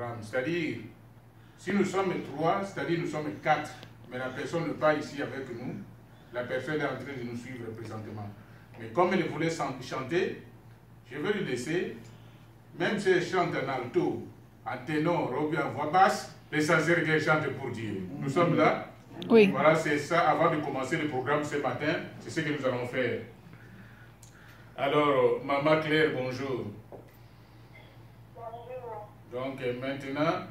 programme. C'est-à-dire, si nous sommes 3, c'est-à-dire nous sommes 4, mais la personne n'est pas ici avec nous, la personne est en train de nous suivre présentement. Mais comme elle voulait chanter, je vais lui laisser, même si elle chante en alto, en ténor ou bien en voix basse, l'essentiel qu'elle chante pour Dieu. Nous sommes là. Oui. Voilà, c'est ça, avant de commencer le programme ce matin, c'est ce que nous allons faire. Alors, Maman Claire, bonjour. Bonjour. Donc maintenant,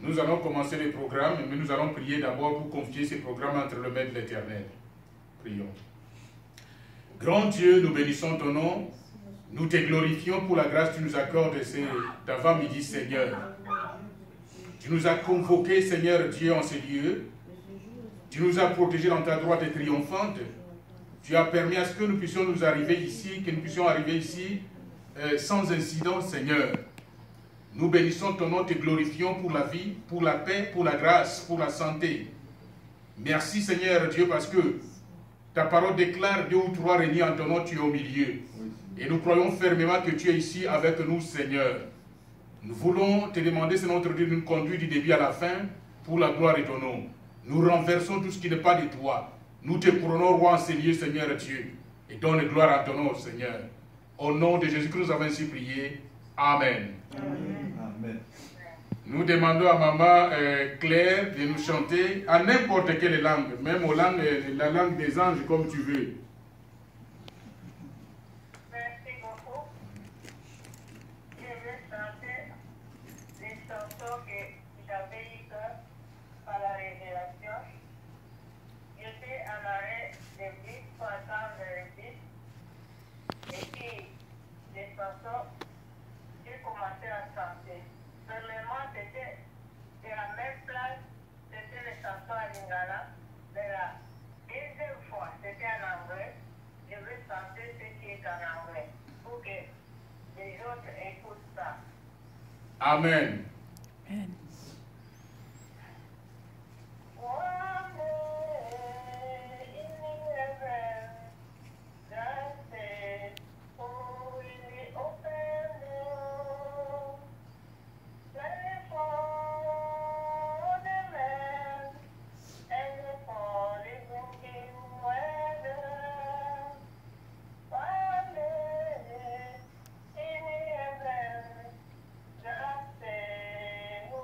nous allons commencer le programme, mais nous allons prier d'abord pour confier ce programme entre le mains de l'Éternel. Prions. Grand Dieu, nous bénissons ton nom. Nous te glorifions pour la grâce que tu nous accordes d'avant-midi, Seigneur. Tu nous as convoqués, Seigneur Dieu, en ces lieux. Tu nous as protégés dans ta droite triomphante. Tu as permis à ce que nous puissions nous arriver ici, que nous puissions arriver ici sans incident, Seigneur. Nous bénissons ton nom, te glorifions pour la vie, pour la paix, pour la grâce, pour la santé. Merci, Seigneur Dieu, parce que ta parole déclare 2 ou 3 réunis en ton nom, tu es au milieu. Et nous croyons fermement que tu es ici avec nous, Seigneur. Nous voulons te demander, Seigneur notre Dieu, de nous conduire du début à la fin pour la gloire de ton nom. Nous renversons tout ce qui n'est pas de toi. Nous te couronnons, roi en ces lieux, Seigneur Dieu. Et donne gloire à ton nom, Seigneur. Au nom de Jésus que nous avons ainsi prié. Amen. Amen. Nous demandons à Maman Claire de nous chanter à n'importe quelle langue, même la langue des anges, comme tu veux. Merci beaucoup. Je vais chanter les chansons que j'avais eues par la révélation. J'étais en arrêt de bus pour attendre le bus. Et puis, les chansons, j'ai commencé à chanter. Premièrement, c'était de la même place, c'était les chansons à Lingala. Mais la deuxième fois, c'était en anglais. Je vais chanter ce qui est en anglais pour que les autres écoutent ça. Amen. Amen. One day in heaven, God said, "Who will open the door? Pray for the land and for living in weather. One day in heaven, God said, "Who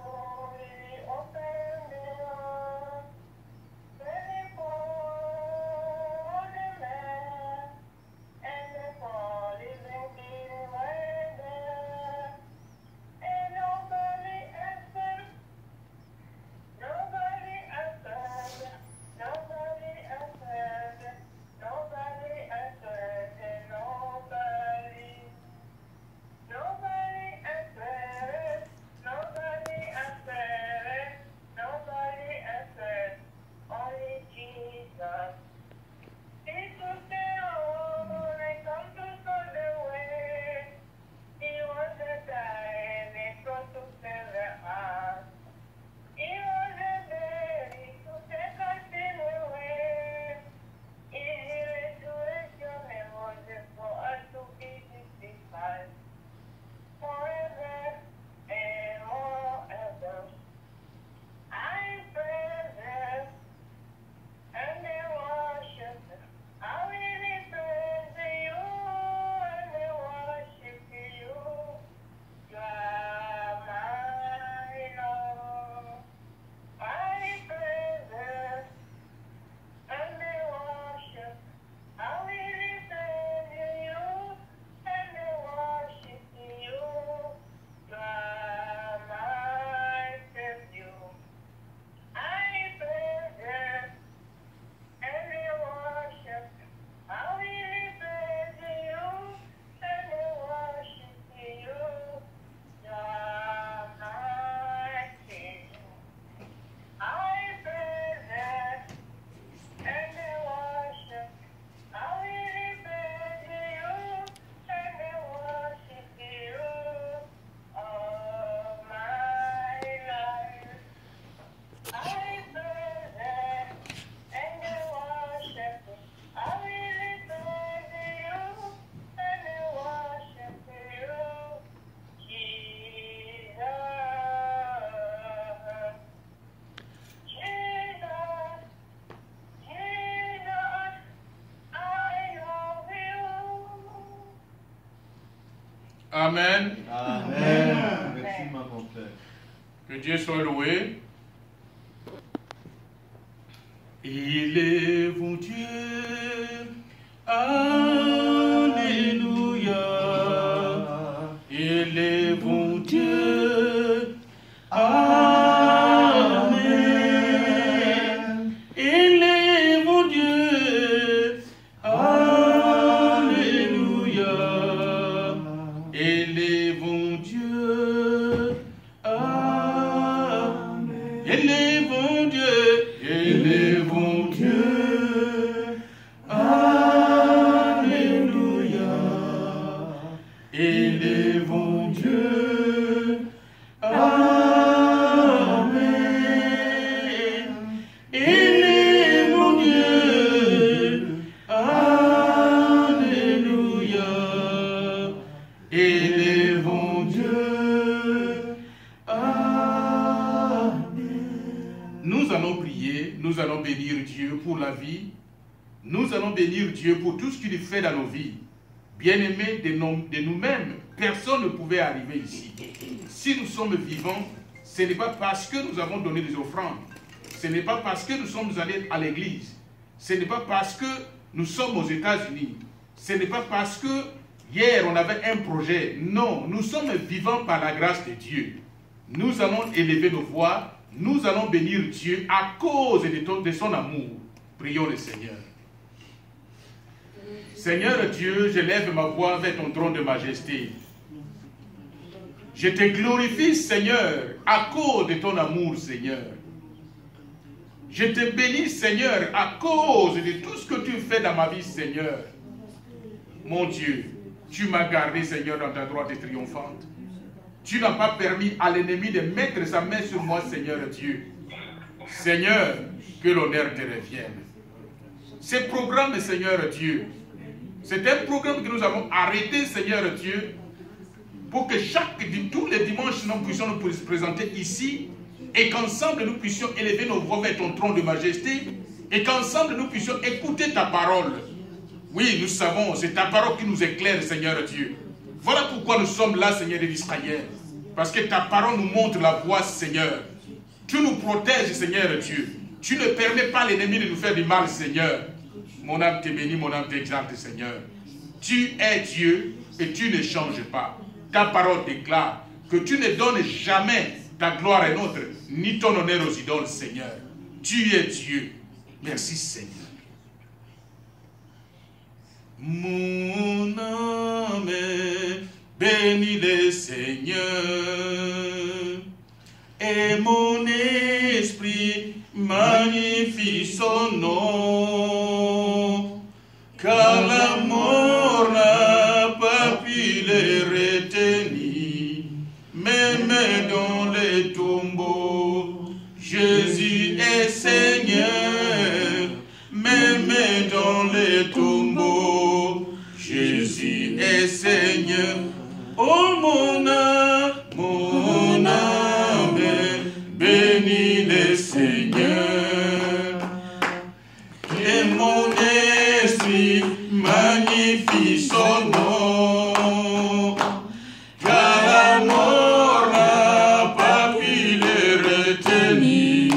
Amen. Amen. Merci, mon Père. Que Dieu soit loué. Il est bon Dieu. Alléluia. Il est bon Dieu. Amen. Il est bon Dieu. Alléluia. Il est bon Dieu. Amen. Il est bon Dieu. Il est bon Dieu. Alléluia. Il est bon Dieu. Amen. Il est bon Dieu. Alléluia. Il est bon Dieu. Amen. Nous allons prier, nous allons bénir Dieu pour la vie. Nous allons bénir Dieu pour tout ce qu'il fait dans nos vies. Bien-aimés de nous-mêmes, personne ne pouvait arriver ici. Si nous sommes vivants, ce n'est pas parce que nous avons donné des offrandes. Ce n'est pas parce que nous sommes allés à l'église. Ce n'est pas parce que nous sommes aux États-Unis. Ce n'est pas parce que hier on avait un projet. Non, nous sommes vivants par la grâce de Dieu. Nous allons élever nos voix. Nous allons bénir Dieu à cause de son amour. Prions le Seigneur. Seigneur Dieu, je lève ma voix vers ton trône de majesté. Je te glorifie, Seigneur, à cause de ton amour, Seigneur. Je te bénis, Seigneur, à cause de tout ce que tu fais dans ma vie, Seigneur. Mon Dieu, tu m'as gardé, Seigneur, dans ta droite triomphante. Tu n'as pas permis à l'ennemi de mettre sa main sur moi, Seigneur Dieu. Seigneur, que l'honneur te revienne. Ce programme, Seigneur Dieu, c'est un programme que nous avons arrêté, Seigneur Dieu, pour que tous les dimanches, nous puissions nous présenter ici et qu'ensemble nous puissions élever nos voix vers ton trône de majesté et qu'ensemble nous puissions écouter ta parole. Oui, nous savons, c'est ta parole qui nous éclaire, Seigneur Dieu. Voilà pourquoi nous sommes là, Seigneur d'Israël. Parce que ta parole nous montre la voie, Seigneur. Tu nous protèges, Seigneur Dieu. Tu ne permets pas l'ennemi de nous faire du mal, Seigneur. Mon âme te bénit, mon âme t'exalte, Seigneur. Tu es Dieu et tu ne changes pas. Ta parole déclare que tu ne donnes jamais ta gloire à notre, ni ton honneur aux idoles, Seigneur. Tu es Dieu. Merci, Seigneur. Mon âme bénit le Seigneur et mon esprit magnifie son nom, car la mort n'a pas pu les retenir, même dans les tombeaux. Jésus est Seigneur, même dans les tombeaux. Jésus est Seigneur. Oh mon âme, bénis le Seigneur. Et mon esprit magnifie son nom. Car la mort n'a pas pu le retenir.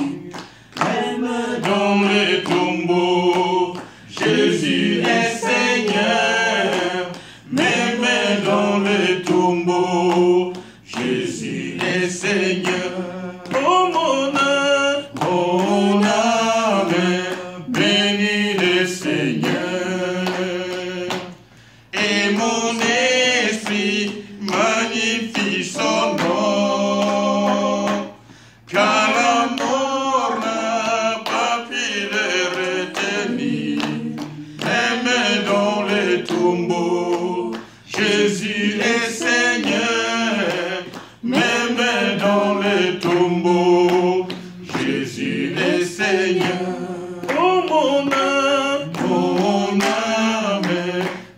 Même dans les tombeaux, Jésus est Seigneur. Même dans les tombeaux, Jésus est Seigneur. Oh mon âme, bénis le Seigneur. Et mon esprit magnifie son nom. Car la mort n'a pas pu le retenir. Même dans les tombeaux, Jésus est Seigneur. Même dans les tombeaux, Jésus est Seigneur. Oh mon âme,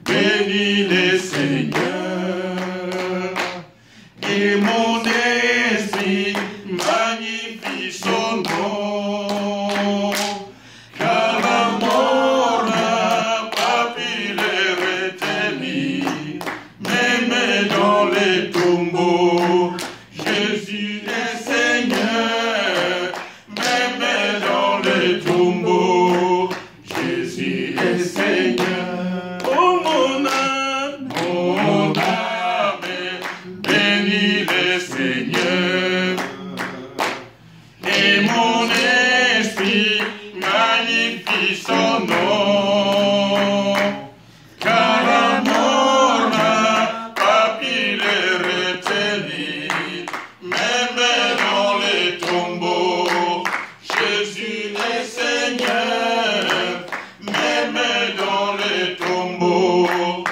bénis le Seigneur. Et mon esprit magnifie son nom. Car la mort n'a pas pu le retenir. Même dans les Jésus est Seigneur, même dans les tombeaux. Jésus est Seigneur. Oh mon âme, bénis le Seigneur. Et mon esprit magnifie son nom. Car la mort n'a pas pu le retenir, même dans les tombeaux. Jésus est Seigneur, même dans les tombeaux.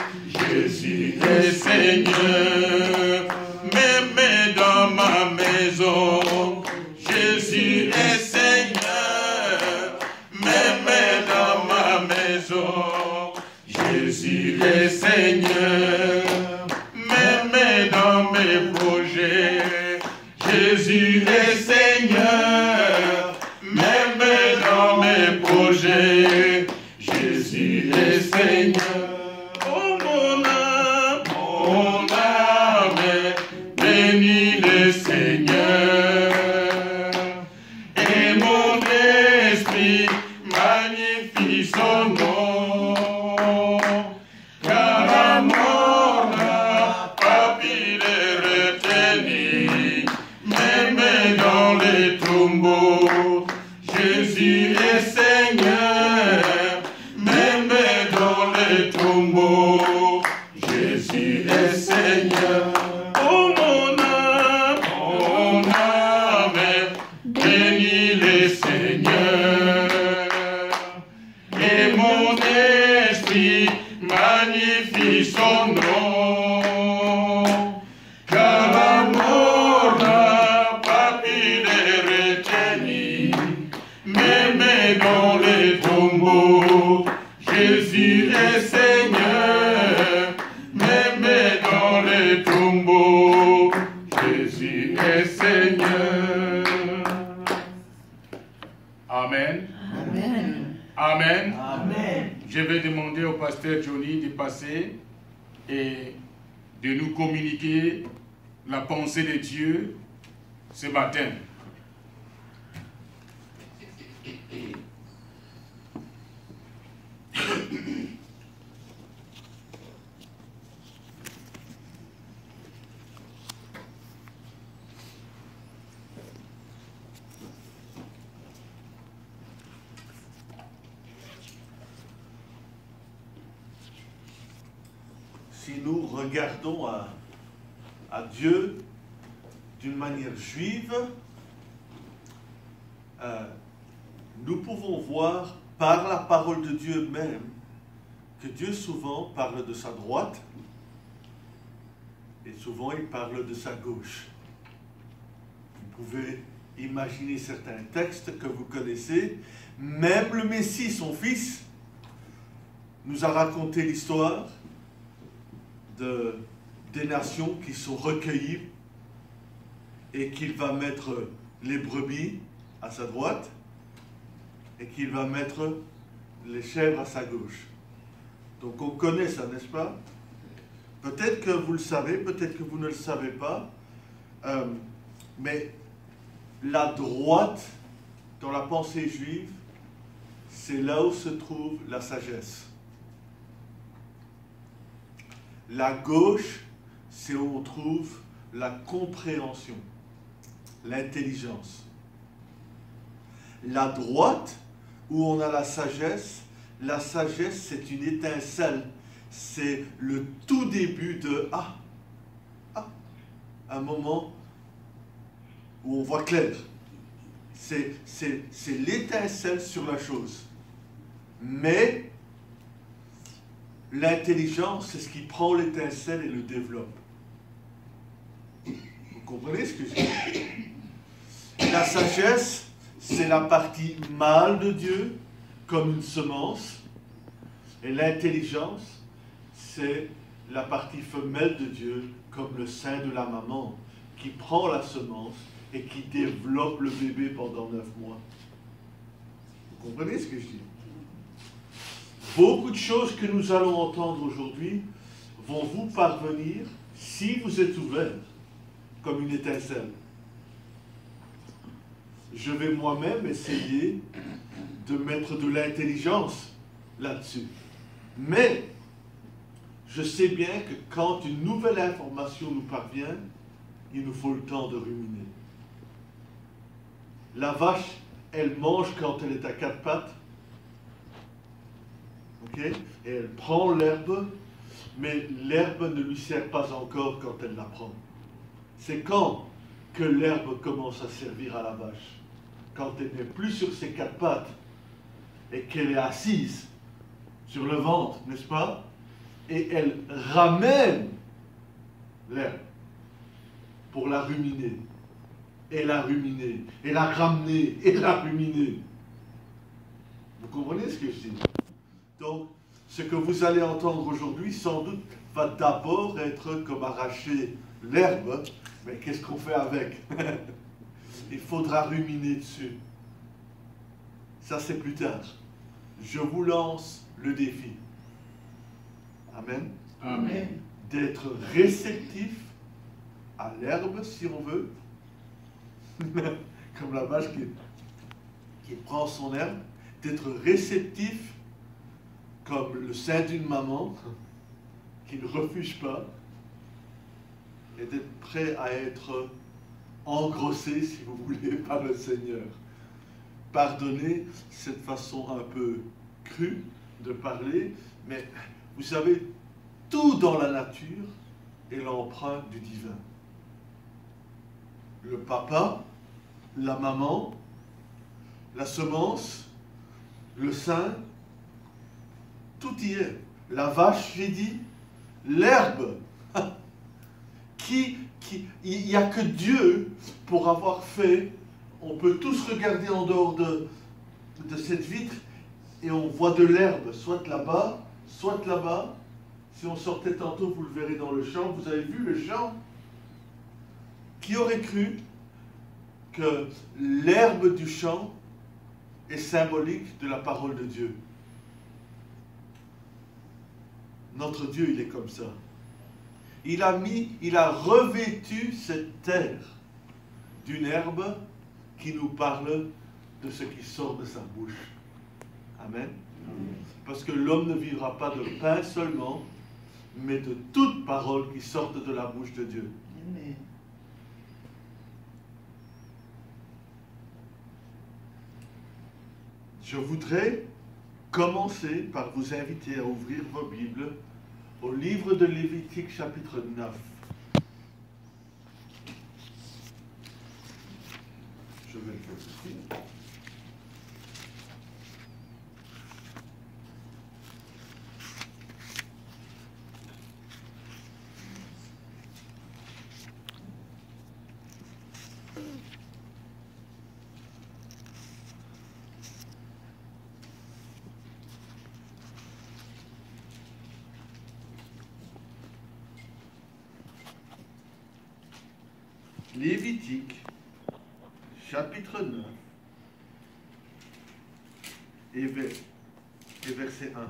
Jésus est Seigneur, même dans ma maison. Jésus est Seigneur, même dans ma maison. Jésus est Seigneur, même dans mes projets. Jésus est Seigneur, même dans mes projets. Jésus est Seigneur. Oh mon âme, bénis le Seigneur. Et mon esprit magnifie son nom. Car la mort n'a pas pu le retenir, même dans les tombeaux. Jésus est Seigneur, même dans les tombeaux. Jésus est Seigneur. Oh mon âme, bénis le Seigneur. Et mon esprit magnifie son nom. Car la mort n'a pas pu le retenir, même dans les tombeaux. Jésus est Seigneur, même dans les tombeaux. Jésus est Seigneur. Amen. Amen. Amen. Amen. Je vais demander au pasteur Johnny de passer et de nous communiquer la pensée de Dieu ce matin. Si nous regardons à Dieu d'une manière juive, nous pouvons voir par la parole de Dieu même que Dieu souvent parle de sa droite et souvent il parle de sa gauche. Vous pouvez imaginer certains textes que vous connaissez. Même le Messie, son fils, nous a raconté l'histoire des nations qui sont recueillies et qu'il va mettre les brebis à sa droite et qu'il va mettre les chèvres à sa gauche. Donc on connaît ça, n'est-ce pas? Peut-être que vous le savez, peut-être que vous ne le savez pas, mais la droite dans la pensée juive, c'est là où se trouve la sagesse. La gauche, c'est où on trouve la compréhension, l'intelligence. La droite, où on a la sagesse, c'est une étincelle. C'est le tout début de un moment où on voit clair. C'est l'étincelle sur la chose. Mais l'intelligence, c'est ce qui prend l'étincelle et le développe. Vous comprenez ce que je dis? La sagesse, c'est la partie mâle de Dieu, comme une semence. Et l'intelligence, c'est la partie femelle de Dieu, comme le sein de la maman, qui prend la semence et qui développe le bébé pendant 9 mois. Vous comprenez ce que je dis? Beaucoup de choses que nous allons entendre aujourd'hui vont vous parvenir si vous êtes ouverts comme une étincelle. Je vais moi-même essayer de mettre de l'intelligence là-dessus. Mais je sais bien que quand une nouvelle information nous parvient, il nous faut le temps de ruminer. La vache, elle mange quand elle est à quatre pattes. Ok? Et elle prend l'herbe, mais l'herbe ne lui sert pas encore quand elle la prend. C'est quand que l'herbe commence à servir à la vache? Quand elle n'est plus sur ses quatre pattes et qu'elle est assise sur le ventre, n'est-ce pas? Et elle ramène l'herbe pour la ruminer, et la ruminer, et la ramener, et la ruminer. Vous comprenez ce que je dis? Donc, ce que vous allez entendre aujourd'hui, sans doute, va d'abord être comme arracher l'herbe, mais qu'est-ce qu'on fait avec? Il faudra ruminer dessus. Ça, c'est plus tard. Je vous lance le défi. Amen. Amen. D'être réceptif à l'herbe, si on veut, comme la vache qui prend son herbe, d'être réceptif comme le sein d'une maman qui ne refuse pas, et d'être prêt à être engrossé, si vous voulez, par le Seigneur. Pardonnez cette façon un peu crue de parler, mais vous savez, tout dans la nature est l'empreinte du divin. Le papa, la maman, la semence, le sein, tout y est. La vache, j'ai dit, l'herbe. Il n'y a que Dieu pour avoir fait. On peut tous regarder en dehors de cette vitre et on voit de l'herbe, soit là-bas, soit là-bas. Si on sortait tantôt, vous le verrez dans le champ. Vous avez vu le champ? Qui aurait cru que l'herbe du champ est symbolique de la parole de Dieu? Notre Dieu, il est comme ça. Il a revêtu cette terre d'une herbe qui nous parle de ce qui sort de sa bouche. Amen. Parce que l'homme ne vivra pas de pain seulement, mais de toute parole qui sorte de la bouche de Dieu. Amen. Je voudrais commencer par vous inviter à ouvrir vos Bibles au livre de Lévitique chapitre 9. Je vais le faire ici. Lévitique, chapitre 9, et verset 1.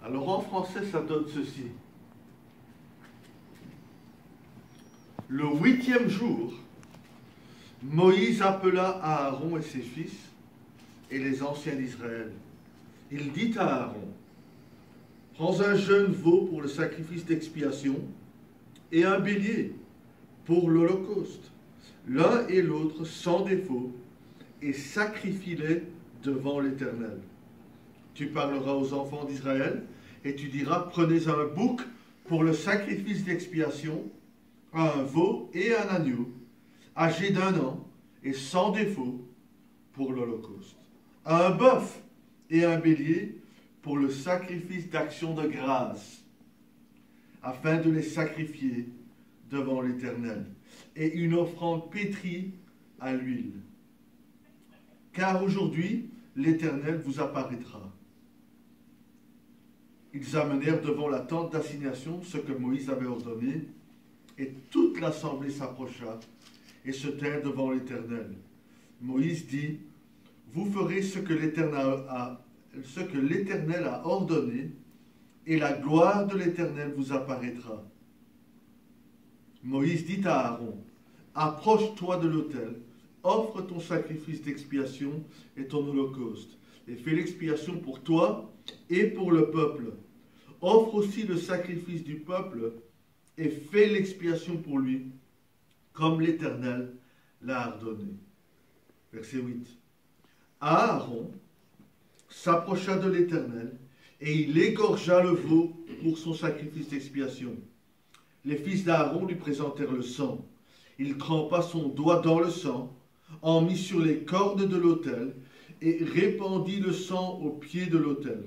Alors en français, ça donne ceci. Le 8e jour, Moïse appela Aaron et ses fils et les anciens d'Israël. Il dit à Aaron: prends un jeune veau pour le sacrifice d'expiation et un bélier pour l'holocauste, l'un et l'autre sans défaut, et sacrifie-les devant l'Éternel. Tu parleras aux enfants d'Israël et tu diras: prenez un bouc pour le sacrifice d'expiation, un veau et un agneau, âgés d'1 an et sans défaut pour l'holocauste, un bœuf et un bélier pour le sacrifice d'action de grâce, afin de les sacrifier devant l'Éternel, et une offrande pétrie à l'huile. Car aujourd'hui, l'Éternel vous apparaîtra. Ils amenèrent devant la tente d'assignation ce que Moïse avait ordonné, et toute l'assemblée s'approcha et se tint devant l'Éternel. Moïse dit: vous ferez ce que l'Éternel a ordonné et la gloire de l'Éternel vous apparaîtra. Moïse dit à Aaron, approche-toi de l'autel, offre ton sacrifice d'expiation et ton holocauste, et fais l'expiation pour toi et pour le peuple. Offre aussi le sacrifice du peuple et fais l'expiation pour lui, comme l'Éternel l'a ordonné. Verset 8. Aaron s'approcha de l'Éternel et il égorgea le veau pour son sacrifice d'expiation. Les fils d'Aaron lui présentèrent le sang. Il trempa son doigt dans le sang, en mit sur les cordes de l'autel et répandit le sang au pied de l'autel.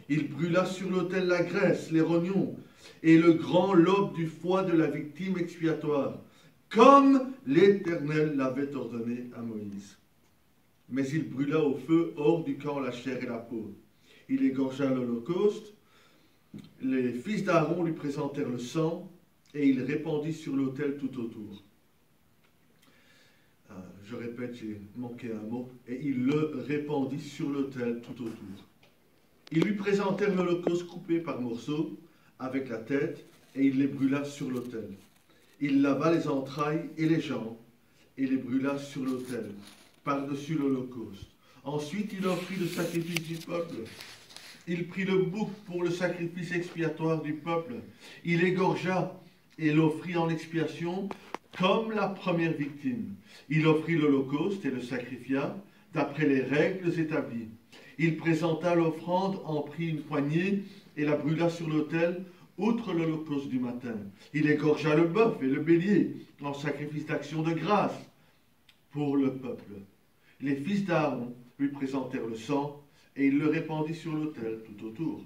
Il brûla sur l'autel la graisse, les rognons et le grand lobe du foie de la victime expiatoire, comme l'Éternel l'avait ordonné à Moïse. Mais il brûla au feu hors du camp la chair et la peau. Il égorgea l'holocauste. Les fils d'Aaron lui présentèrent le sang et il répandit sur l'autel tout autour. Je répète, j'ai manqué un mot. Et il le répandit sur l'autel tout autour. Ils lui présentèrent l'holocauste coupé par morceaux avec la tête et il les brûla sur l'autel. Il lava les entrailles et les jambes et les brûla sur l'autel, par-dessus l'holocauste. Ensuite, il offrit le sacrifice du peuple. Il prit le bouc pour le sacrifice expiatoire du peuple. Il égorgea et l'offrit en expiation comme la première victime. Il offrit l'holocauste et le sacrifia d'après les règles établies. Il présenta l'offrande, en prit une poignée et la brûla sur l'autel, outre l'holocauste du matin. Il égorgea le bœuf et le bélier en sacrifice d'action de grâce pour le peuple. Les fils d'Aaron lui présentèrent le sang et il le répandit sur l'autel tout autour.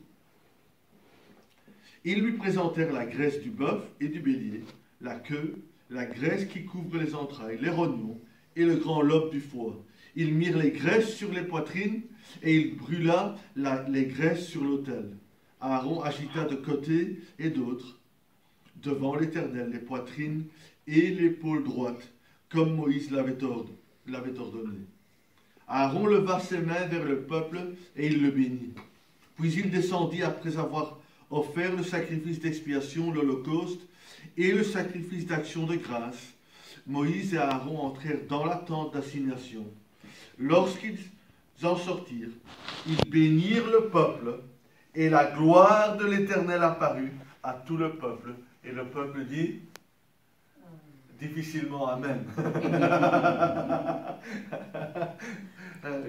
Ils lui présentèrent la graisse du bœuf et du bélier, la queue, la graisse qui couvre les entrailles, les rognons et le grand lobe du foie. Ils mirent les graisses sur les poitrines et il brûla les graisses sur l'autel. Aaron agita de côté et d'autre devant l'Éternel les poitrines et l'épaule droite, comme Moïse l'avait ordonné. Aaron leva ses mains vers le peuple et il le bénit. Puis il descendit après avoir offert le sacrifice d'expiation, l'holocauste et le sacrifice d'action de grâce. Moïse et Aaron entrèrent dans la tente d'assignation. Lorsqu'ils en sortirent, ils bénirent le peuple et la gloire de l'Éternel apparut à tout le peuple. Et le peuple dit difficilement Amen.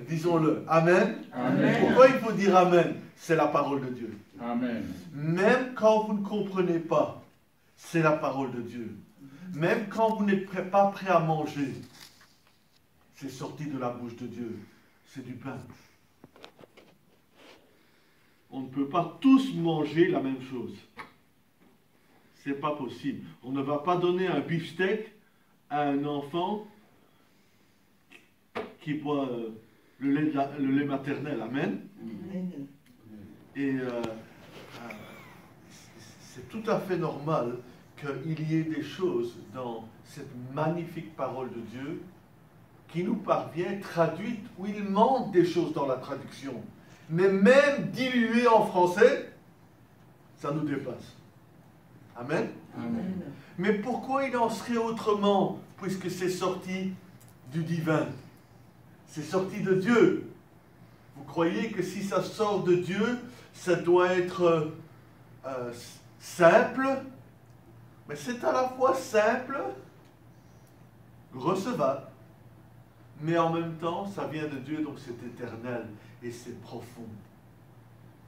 Disons-le. Amen. Amen. Pourquoi il faut dire Amen? C'est la parole de Dieu. Amen. Même quand vous ne comprenez pas, c'est la parole de Dieu. Même quand vous n'êtes pas prêt à manger, c'est sorti de la bouche de Dieu. C'est du pain. On ne peut pas tous manger la même chose. C'est pas possible. On ne va pas donner un beefsteak à un enfant qui boit le lait maternel. Amen. Et c'est tout à fait normal qu'il y ait des choses dans cette magnifique parole de Dieu qui nous parvient traduite, où il manque des choses dans la traduction. Mais même dilué en français, ça nous dépasse. Amen. Amen. Mais pourquoi il en serait autrement, puisque c'est sorti du divin? C'est sorti de Dieu. Vous croyez que si ça sort de Dieu, ça doit être simple? Mais c'est à la fois simple, recevable, mais en même temps, ça vient de Dieu, donc c'est éternel et c'est profond.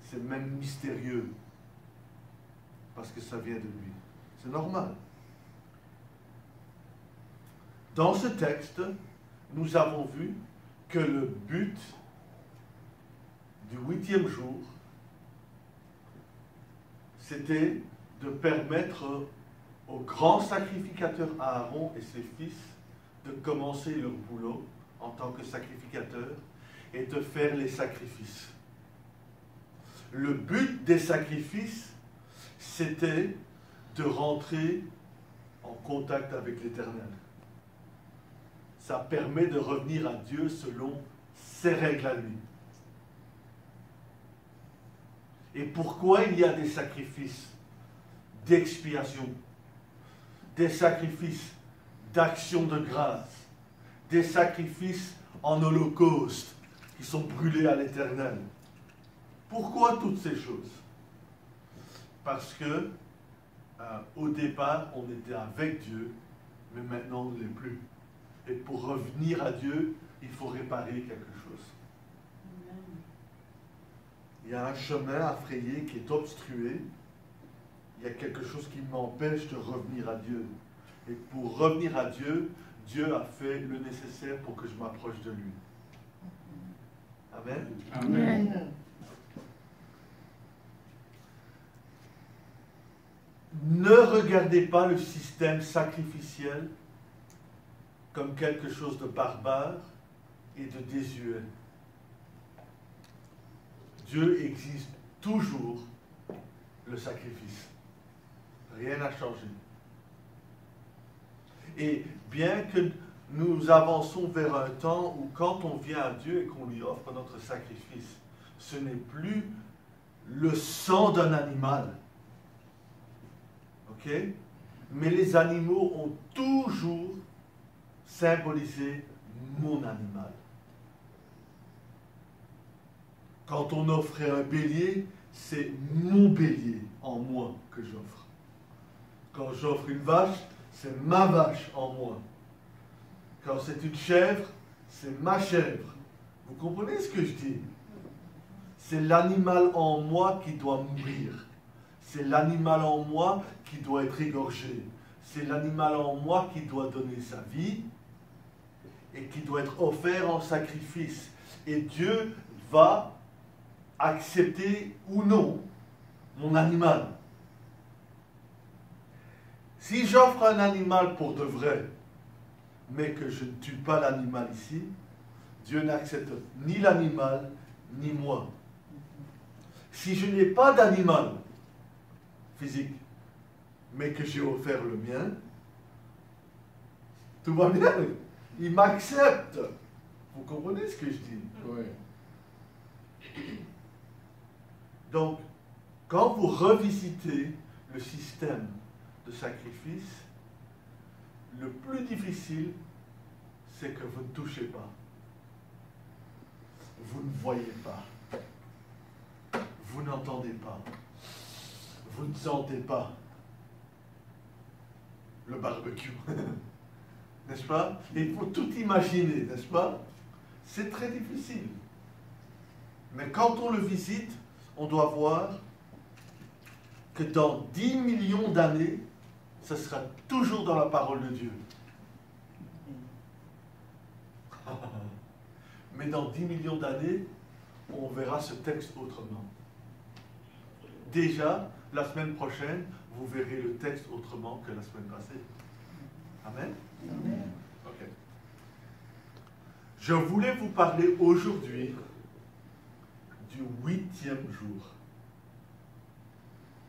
C'est même mystérieux, parce que ça vient de lui. C'est normal. Dans ce texte, nous avons vu que le but du 8e jour, c'était de permettre au grand sacrificateur Aaron et ses fils de commencer leur boulot en tant que sacrificateur et de faire les sacrifices. Le but des sacrifices, c'était de rentrer en contact avec l'Éternel. Ça permet de revenir à Dieu selon ses règles à lui. Et pourquoi il y a des sacrifices d'expiation, des sacrifices d'action de grâce, des sacrifices en holocauste qui sont brûlés à l'Éternel? Pourquoi toutes ces choses? Parce que au départ, on était avec Dieu, mais maintenant on ne l'est plus. Et pour revenir à Dieu, il faut réparer quelque chose. Il y a un chemin à frayer qui est obstrué. Il y a quelque chose qui m'empêche de revenir à Dieu. Et pour revenir à Dieu, Dieu a fait le nécessaire pour que je m'approche de lui. Amen. Amen. Ne regardez pas le système sacrificiel comme quelque chose de barbare et de désuet. Dieu exige toujours le sacrifice. Rien n'a changé. Et bien que nous avançons vers un temps où quand on vient à Dieu et qu'on lui offre notre sacrifice, ce n'est plus le sang d'un animal. Ok? Mais les animaux ont toujours symbolisé mon animal. Quand on offrait un bélier, c'est mon bélier en moi que j'offre. Quand j'offre une vache, c'est ma vache en moi. Quand c'est une chèvre, c'est ma chèvre. Vous comprenez ce que je dis? C'est l'animal en moi qui doit mourir. C'est l'animal en moi qui doit être égorgé. C'est l'animal en moi qui doit donner sa vie et qui doit être offert en sacrifice. Et Dieu va accepter ou non mon animal. Si j'offre un animal pour de vrai, mais que je ne tue pas l'animal ici, Dieu n'accepte ni l'animal, ni moi. Si je n'ai pas d'animal physique, mais que j'ai offert le mien, tout va bien. Il m'accepte. Vous comprenez ce que je dis? Oui. Donc, quand vous revisitez le système de sacrifice, le plus difficile, c'est que vous ne touchez pas. Vous ne voyez pas. Vous n'entendez pas. Vous ne sentez pas le barbecue. N'est-ce pas? Il faut tout imaginer, n'est-ce pas? C'est très difficile. Mais quand on le visite, on doit voir que dans 10 millions d'années, ce sera toujours dans la parole de Dieu. Mais dans 10 millions d'années, on verra ce texte autrement. Déjà, la semaine prochaine, vous verrez le texte autrement que la semaine passée. Amen? Amen. Ok. Je voulais vous parler aujourd'hui du 8e jour.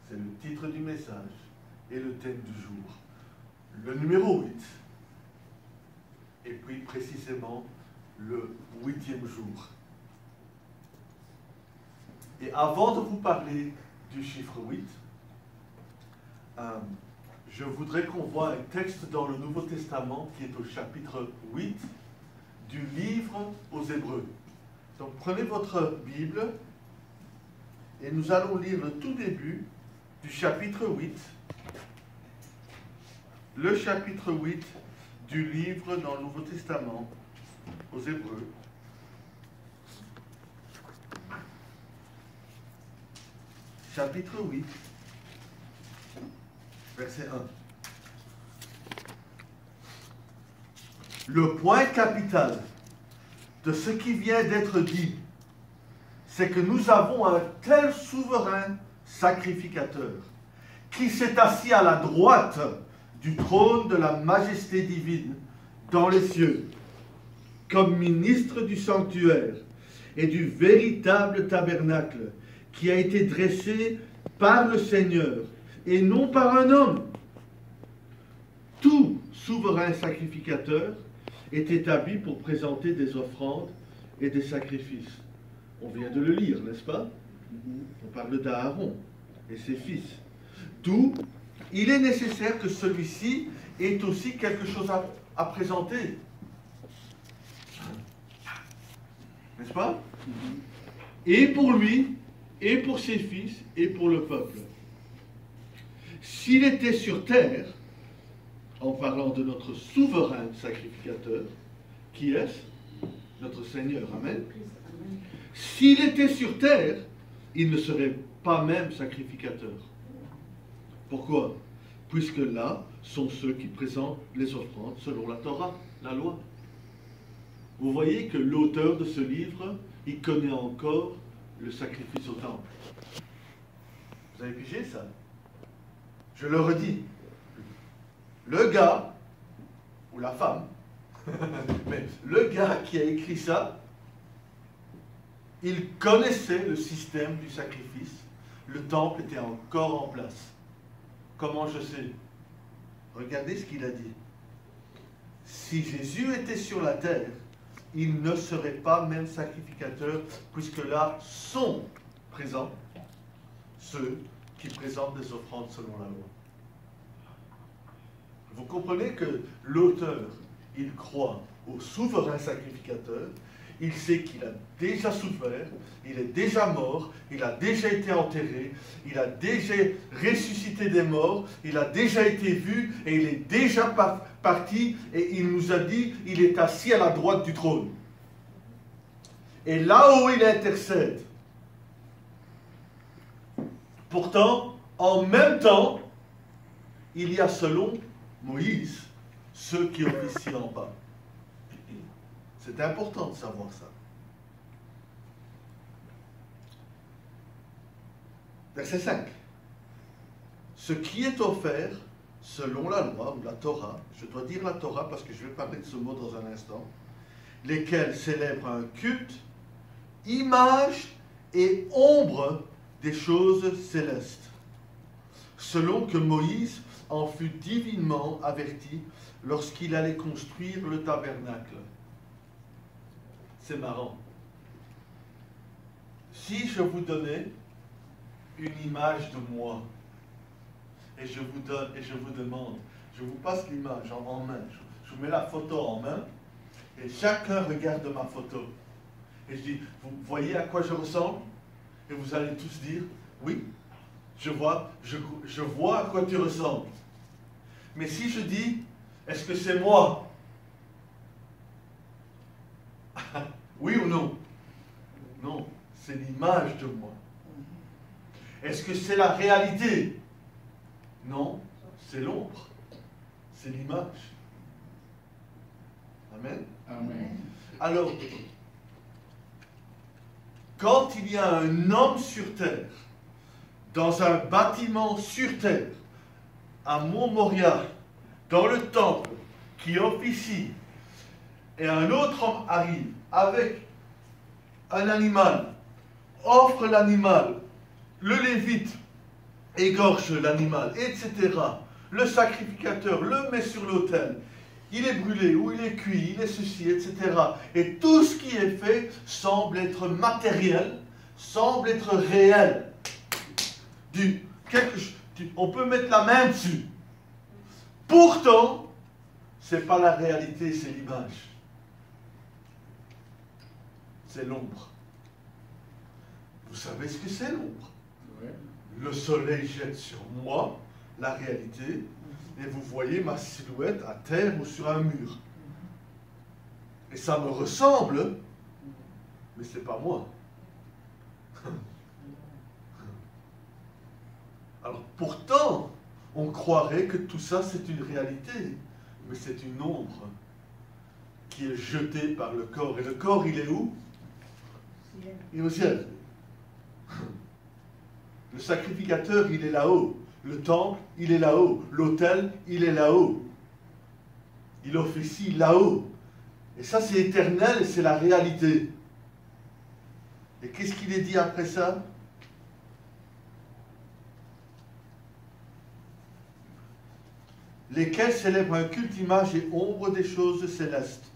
C'est le titre du message et le thème du jour. Le numéro 8. Et puis précisément le 8e jour. Et avant de vous parler du chiffre 8, je voudrais qu'on voit un texte dans le Nouveau Testament qui est au chapitre 8 du livre aux Hébreux. Donc prenez votre Bible et nous allons lire le tout début du chapitre 8. Le chapitre 8 du livre dans le Nouveau Testament aux Hébreux. Chapitre 8, verset 1. Le point capital de ce qui vient d'être dit, c'est que nous avons un tel souverain sacrificateur qui s'est assis à la droite du trône de la majesté divine dans les cieux, comme ministre du sanctuaire et du véritable tabernacle qui a été dressé par le Seigneur et non par un homme. Tout souverain sacrificateur est établi pour présenter des offrandes et des sacrifices. On vient de le lire, n'est-ce pas? On parle d'Aaron et ses fils. D'où il est nécessaire que celui-ci ait aussi quelque chose à présenter. N'est-ce pas? Et pour lui, et pour ses fils, et pour le peuple. S'il était sur terre, en parlant de notre souverain sacrificateur, qui est-ce? Notre Seigneur, amen. S'il était sur terre, il ne serait pas même sacrificateur. Pourquoi? Puisque là sont ceux qui présentent les offrandes selon la Torah, la loi. Vous voyez que l'auteur de ce livre, il connaît encore le sacrifice au temple. Vous avez pigé ça? Je le redis. Le gars, ou la femme, mais le gars qui a écrit ça, il connaissait le système du sacrifice. Le temple était encore en place. Comment je sais? Regardez ce qu'il a dit. Si Jésus était sur la terre, il ne serait pas même sacrificateur, puisque là sont présents ceux qui présentent des offrandes selon la loi. Vous comprenez que l'auteur, il croit au souverain sacrificateur, il sait qu'il a déjà souffert, il est déjà mort, il a déjà été enterré, il a déjà ressuscité des morts, il a déjà été vu et il est déjà parti et il nous a dit, il est assis à la droite du trône. Et là où il intercède. Pourtant, en même temps, il y a selon Moïse ceux qui officient en bas. C'est important de savoir ça. Verset 5. Ce qui est offert selon la loi ou la Torah, je dois dire la Torah parce que je vais parler de ce mot dans un instant, lesquels célèbrent un culte, image et ombre des choses célestes, selon que Moïse en fut divinement averti lorsqu'il allait construire le tabernacle. C'est marrant. Si je vous donnais une image de moi, et je vous donne, et je vous demande, je vous passe l'image en main, je vous mets la photo en main, et chacun regarde ma photo. Et je dis, vous voyez à quoi je ressemble? Et vous allez tous dire, oui, je vois à quoi tu ressembles. Mais si je dis, est-ce que c'est moi? Oui ou non? Non, c'est l'image de moi. Est-ce que c'est la réalité? Non, c'est l'ombre. C'est l'image. Amen? Amen. Alors, quand il y a un homme sur terre, dans un bâtiment sur terre, à Mont-Moriah, dans le temple, qui officie, et un autre homme arrive avec un animal, offre l'animal, le lévite égorge l'animal, etc. Le sacrificateur le met sur l'autel, il est brûlé ou il est cuit, il est ceci, etc. Et tout ce qui est fait semble être matériel, semble être réel. On peut mettre la main dessus. Pourtant, ce n'est pas la réalité, c'est l'image. C'est l'ombre. Vous savez ce que c'est l'ombre? Ouais. Le soleil jette sur moi la réalité et vous voyez ma silhouette à terre ou sur un mur. Et ça me ressemble, mais ce n'est pas moi. Alors pourtant, on croirait que tout ça c'est une réalité, mais c'est une ombre qui est jetée par le corps. Et le corps, il est où? Il est au ciel. Le sacrificateur, il est là-haut. Le temple, il est là-haut. L'autel, il est là-haut. Il officie là-haut. Et ça, c'est éternel et c'est la réalité. Et qu'est-ce qu'il est dit après ça? Lesquels célèbrent un culte, image et ombre des choses célestes,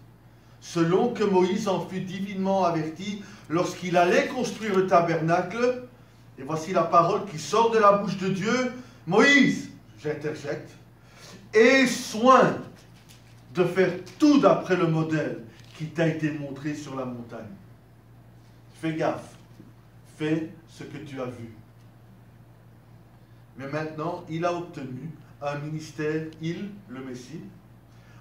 selon que Moïse en fut divinement averti lorsqu'il allait construire le tabernacle, Et voici la parole qui sort de la bouche de Dieu. Moïse, j'interjecte, aie soin de faire tout d'après le modèle qui t'a été montré sur la montagne. Fais gaffe, fais ce que tu as vu. Mais maintenant, il a obtenu un ministère, le Messie,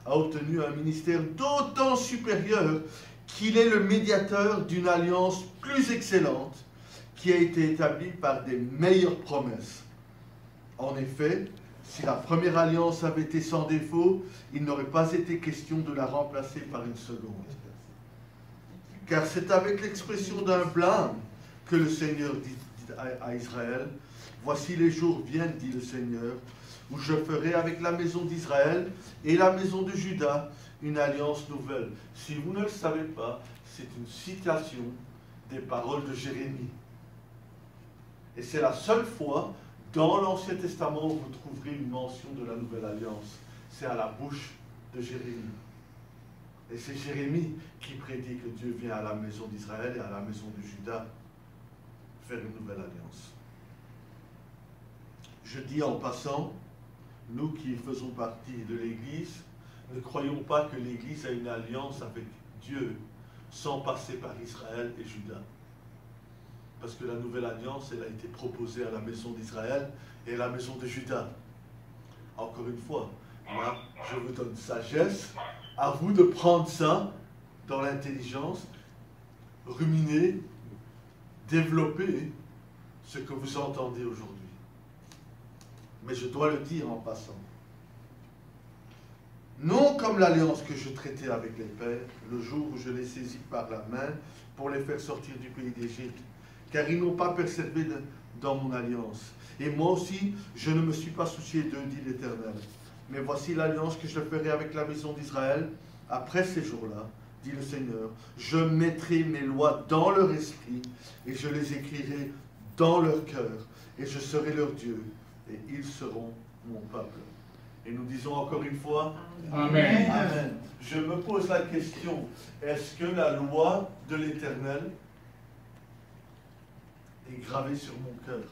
a obtenu un ministère d'autant supérieur qu'il est le médiateur d'une alliance plus excellente qui a été établie par des meilleures promesses. En effet, si la première alliance avait été sans défaut, il n'aurait pas été question de la remplacer par une seconde. Car c'est avec l'expression d'un blâme que le Seigneur dit à Israël, « Voici les jours viennent, dit le Seigneur, où je ferai avec la maison d'Israël et la maison de Juda une alliance nouvelle. » Si vous ne le savez pas, c'est une citation des paroles de Jérémie. Et c'est la seule fois dans l'Ancien Testament où vous trouverez une mention de la nouvelle alliance. C'est à la bouche de Jérémie. Et c'est Jérémie qui prédit que Dieu vient à la maison d'Israël et à la maison de Juda faire une nouvelle alliance. Je dis en passant, nous qui faisons partie de l'Église, ne croyons pas que l'Église a une alliance avec Dieu sans passer par Israël et Juda. Parce que la nouvelle alliance, elle a été proposée à la maison d'Israël et à la maison de Juda. Encore une fois, là, je vous donne sagesse, à vous de prendre ça dans l'intelligence, ruminer, développer ce que vous entendez aujourd'hui. Mais je dois le dire en passant. Non comme l'alliance que je traitais avec les pères, le jour où je les saisis par la main pour les faire sortir du pays d'Égypte, car ils n'ont pas persévéré dans mon alliance. Et moi aussi, je ne me suis pas soucié d'eux, dit l'Éternel. Mais voici l'alliance que je ferai avec la maison d'Israël. Après ces jours-là, dit le Seigneur, je mettrai mes lois dans leur esprit et je les écrirai dans leur cœur et je serai leur Dieu et ils seront mon peuple. Et nous disons encore une fois, Amen. Amen. Je me pose la question, est-ce que la loi de l'Éternel est gravée sur mon cœur?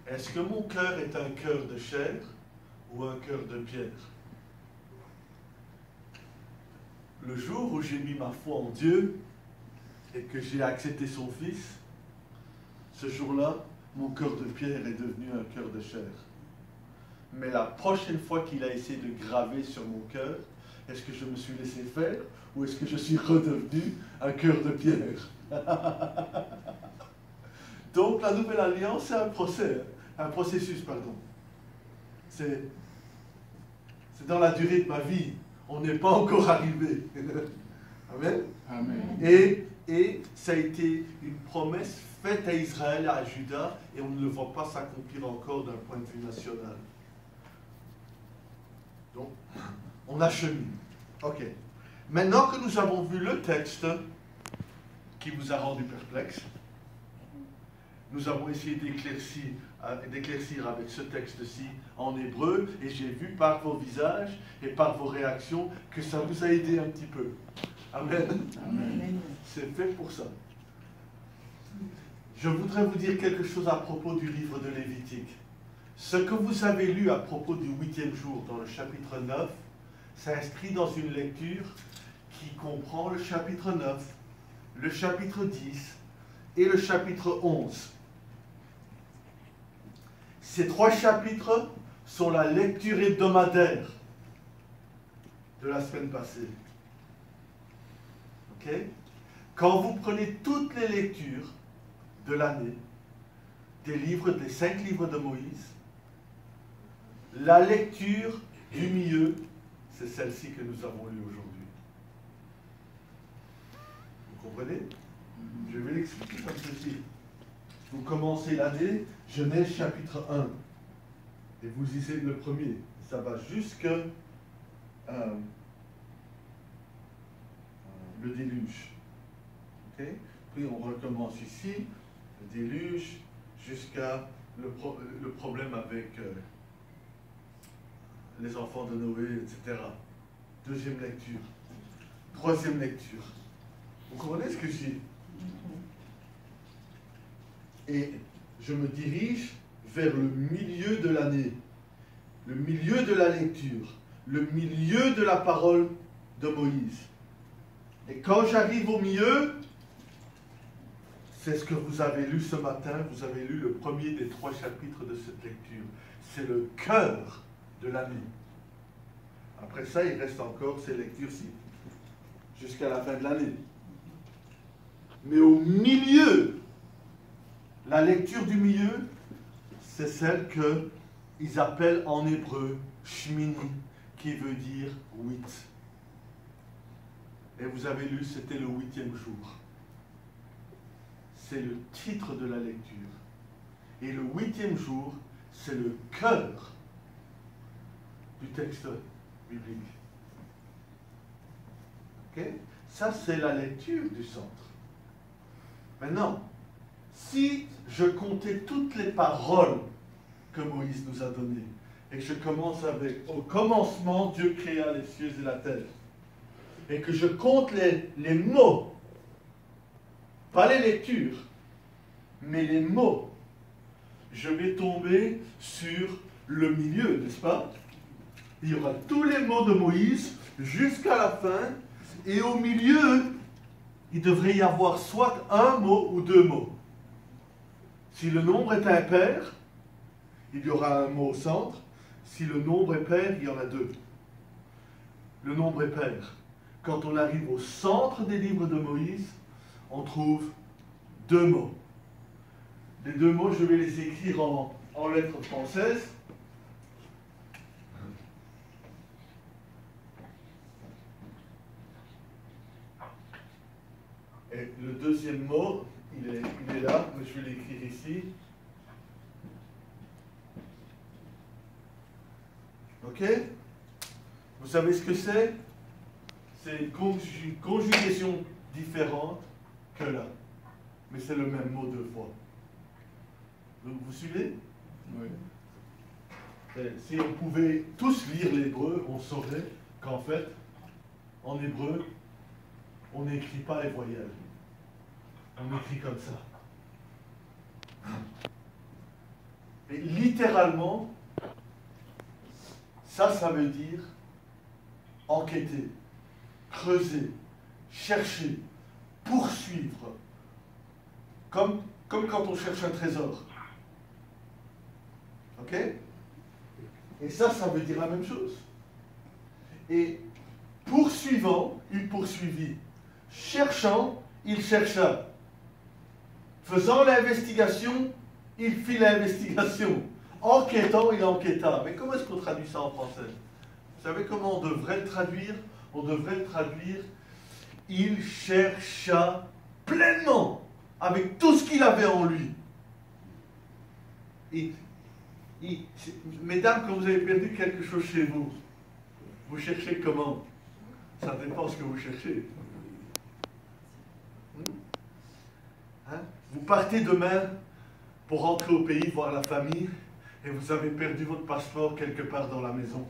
Est-ce que mon cœur est un cœur de chair ou un cœur de pierre? Le jour où j'ai mis ma foi en Dieu et que j'ai accepté son Fils, ce jour-là, mon cœur de pierre est devenu un cœur de chair. Mais la prochaine fois qu'il a essayé de graver sur mon cœur, est-ce que je me suis laissé faire ou est-ce que je suis redevenu un cœur de pierre? Donc la nouvelle alliance, c'est un processus, pardon. C'est dans la durée de ma vie. On n'est pas encore arrivé. Amen. Amen. Et ça a été une promesse faite à Israël et à Juda, et on ne le voit pas s'accomplir encore d'un point de vue national. Donc, on achemine. Ok. Maintenant que nous avons vu le texte qui vous a rendu perplexe, nous avons essayé d'éclaircir avec ce texte-ci en hébreu, et j'ai vu par vos visages et par vos réactions que ça vous a aidé un petit peu. Amen. Amen. C'est fait pour ça. Je voudrais vous dire quelque chose à propos du livre de Lévitique. Ce que vous avez lu à propos du 8e jour dans le chapitre 9 s'inscrit dans une lecture qui comprend le chapitre 9, le chapitre 10 et le chapitre 11. Ces 3 chapitres sont la lecture hebdomadaire de la semaine passée. Ok? Quand vous prenez toutes les lectures de l'année, des 5 livres de Moïse, la lecture du milieu, c'est celle-ci que nous avons lue aujourd'hui. Vous comprenez? Je vais l'expliquer comme ceci. Vous commencez l'année, Genèse chapitre 1, et vous lisez le premier. Ça va jusque le déluge. Okay? Puis on recommence ici, le déluge, jusqu'à le problème avec les enfants de Noé, etc. Deuxième lecture. Troisième lecture. Vous comprenez ce que je dis? Et je me dirige vers le milieu de l'année, le milieu de la lecture, le milieu de la parole de Moïse. Et quand j'arrive au milieu, c'est ce que vous avez lu ce matin, vous avez lu le premier des 3 chapitres de cette lecture. C'est le cœur de l'année. Après ça, il reste encore ces lectures-ci, jusqu'à la fin de l'année. Mais au milieu, la lecture du milieu, c'est celle qu'ils appellent en hébreu Shmini, qui veut dire 8. Et vous avez lu, c'était le 8e jour. C'est le titre de la lecture. Et le 8e jour, c'est le cœur du texte biblique. Ok? Ça, c'est la lecture du centre. Maintenant, si je comptais toutes les paroles que Moïse nous a données, et que je commence avec « Au commencement, Dieu créa les cieux et la terre », et que je compte les mots, pas les lectures, mais les mots, je vais tomber sur le milieu, n'est-ce pas? Il y aura tous les mots de Moïse jusqu'à la fin, et au milieu, il devrait y avoir soit un mot ou 2 mots. Si le nombre est impair, il y aura un mot au centre. Si le nombre est pair, il y en a 2. Le nombre est pair. Quand on arrive au centre des livres de Moïse, on trouve 2 mots. Les 2 mots, je vais les écrire en lettres françaises. Et le deuxième mot, il est là, mais je vais l'écrire ici. Ok? Vous savez ce que c'est? C'est une conjugaison différente que là. Mais c'est le même mot 2 fois. Vous suivez? Oui. Et si on pouvait tous lire l'hébreu, on saurait qu'en fait, en hébreu, on n'écrit pas les voyelles. On écrit comme ça. Et littéralement, ça veut dire enquêter, creuser, chercher, poursuivre. Comme quand on cherche un trésor. Ok? Et ça veut dire la même chose. Et poursuivant, il poursuivit. Cherchant, il chercha. Faisant l'investigation, il fit l'investigation. Enquêtant, il enquêta. Mais comment est-ce qu'on traduit ça en français? Vous savez comment on devrait le traduire? On devrait le traduire « Il chercha pleinement, avec tout ce qu'il avait en lui. » Mesdames, quand vous avez perdu quelque chose chez vous, vous cherchez comment? Ça dépend de ce que vous cherchez. Hein? Vous partez demain pour rentrer au pays, voir la famille, et vous avez perdu votre passeport quelque part dans la maison.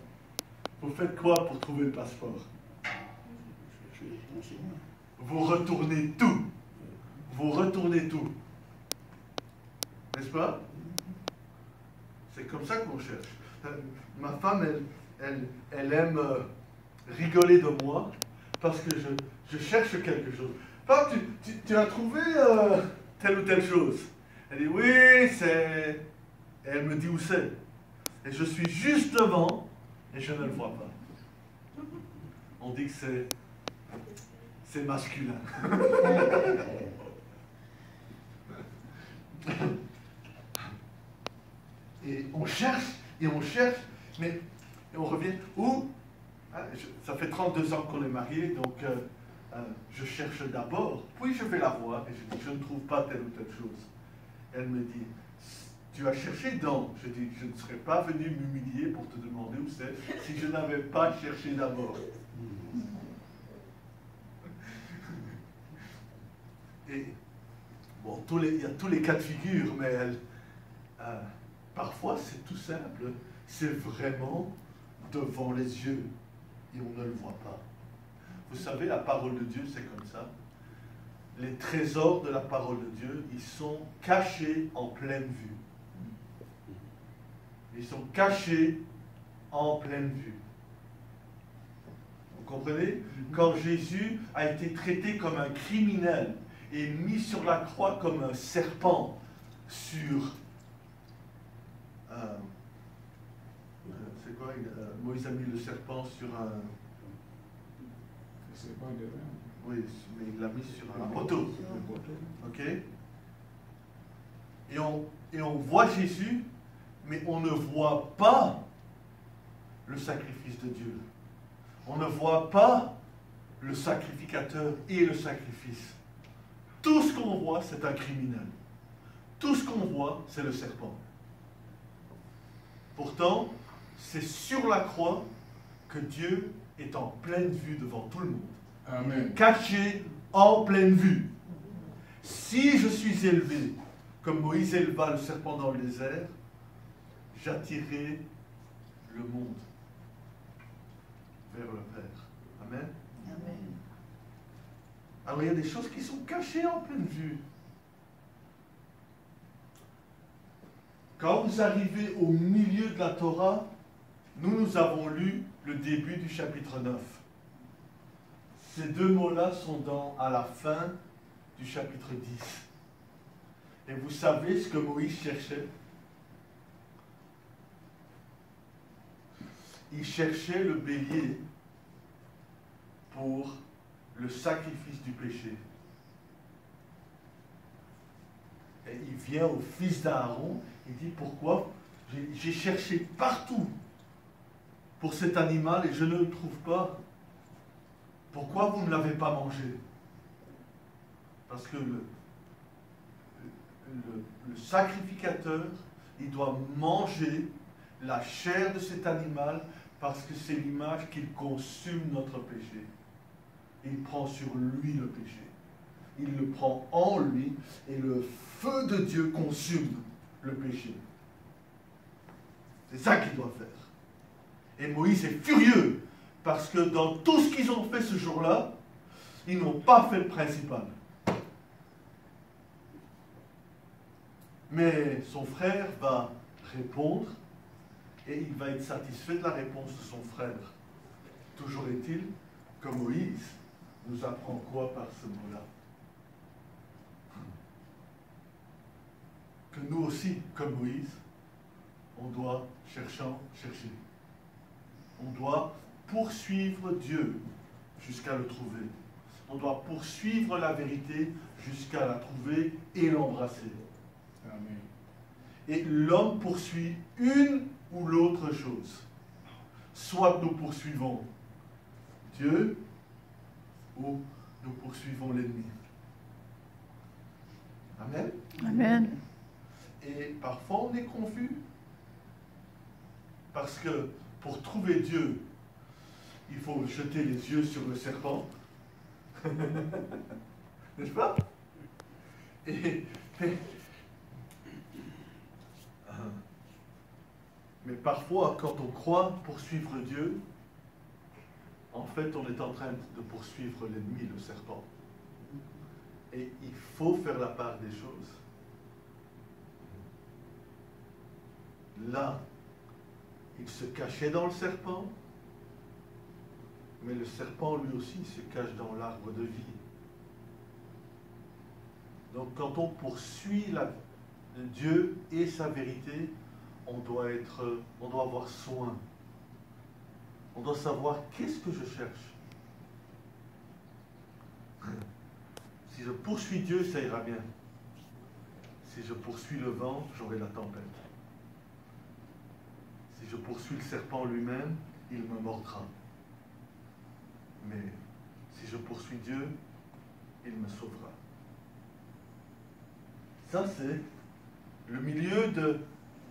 Vous faites quoi pour trouver le passeport? Vous retournez tout. Vous retournez tout. N'est-ce pas? C'est comme ça qu'on cherche. Ma femme, elle aime rigoler de moi parce que je cherche quelque chose. Femme, tu as trouvé telle ou telle chose? Elle dit oui, c'est... Et elle me dit où c'est. Et je suis juste devant et je ne le vois pas. On dit que c'est masculin. Et on cherche, mais on revient où? Ça fait 32 ans qu'on est mariés, donc je cherche d'abord, puis je vais la voir et je dis, je ne trouve pas telle ou telle chose. Elle me dit, tu as cherché dans? Je dis, je ne serais pas venu m'humilier pour te demander où c'est si je n'avais pas cherché d'abord. Et bon, il y a tous les cas de figure, mais parfois c'est tout simple. C'est vraiment devant les yeux et on ne le voit pas. Vous savez, la parole de Dieu, c'est comme ça. les trésors de la parole de Dieu, ils sont cachés en pleine vue. Ils sont cachés en pleine vue. Vous comprenez? Quand Jésus a été traité comme un criminel et mis sur la croix comme un serpent sur... c'est quoi? Moïse a mis le serpent sur un... C'est pas de rien. Oui, mais il l'a mis sur un poteau. Ok? Et on voit Jésus, mais on ne voit pas le sacrifice de Dieu. On ne voit pas le sacrificateur et le sacrifice. Tout ce qu'on voit, c'est un criminel. Tout ce qu'on voit, c'est le serpent. Pourtant, c'est sur la croix que Dieu est en pleine vue devant tout le monde. Amen. Caché en pleine vue. Si je suis élevé, comme Moïse éleva le serpent dans le désert, j'attirerai le monde vers le Père. Amen. Amen. Alors il y a des choses qui sont cachées en pleine vue. Quand vous arrivez au milieu de la Torah, nous avons lu le début du chapitre 9. Ces deux mots-là sont à la fin du chapitre 10. Et vous savez ce que Moïse cherchait? Il cherchait le bélier pour le sacrifice du péché. Et il vient au fils d'Aaron, il dit pourquoi? J'ai cherché partout pour cet animal et je ne le trouve pas. Pourquoi vous ne l'avez pas mangé? Parce que le sacrificateur, il doit manger la chair de cet animal parce que c'est l'image qu'il consume notre péché. Il prend sur lui le péché. Il le prend en lui et le feu de Dieu consume le péché. C'est ça qu'il doit faire. Et Moïse est furieux parce que dans tout ce qu'ils ont fait ce jour-là, ils n'ont pas fait le principal. Mais son frère va répondre et il va être satisfait de la réponse de son frère. Toujours est-il que Moïse nous apprend quoi par ce mot-là? Que nous aussi, comme Moïse, on doit chercher. On doit poursuivre Dieu jusqu'à le trouver. On doit poursuivre la vérité jusqu'à la trouver et l'embrasser. Amen. Et l'homme poursuit une ou l'autre chose. Soit nous poursuivons Dieu ou nous poursuivons l'ennemi. Amen. Amen. Et parfois on est confus. Parce que pour trouver Dieu, il faut jeter les yeux sur le serpent. N'est-ce pas? Mais parfois, quand on croit poursuivre Dieu, en fait, on est en train de poursuivre l'ennemi, le serpent. Et il faut faire la part des choses. Là, il se cachait dans le serpent, mais le serpent, lui aussi, se cache dans l'arbre de vie. Donc, quand on poursuit Dieu et sa vérité, on doit avoir soin. On doit savoir qu'est-ce que je cherche. Si je poursuis Dieu, ça ira bien. Si je poursuis le vent, j'aurai la tempête. Si je poursuis le serpent lui-même, il me mordra. Mais si je poursuis Dieu, il me sauvera. Ça, c'est le milieu de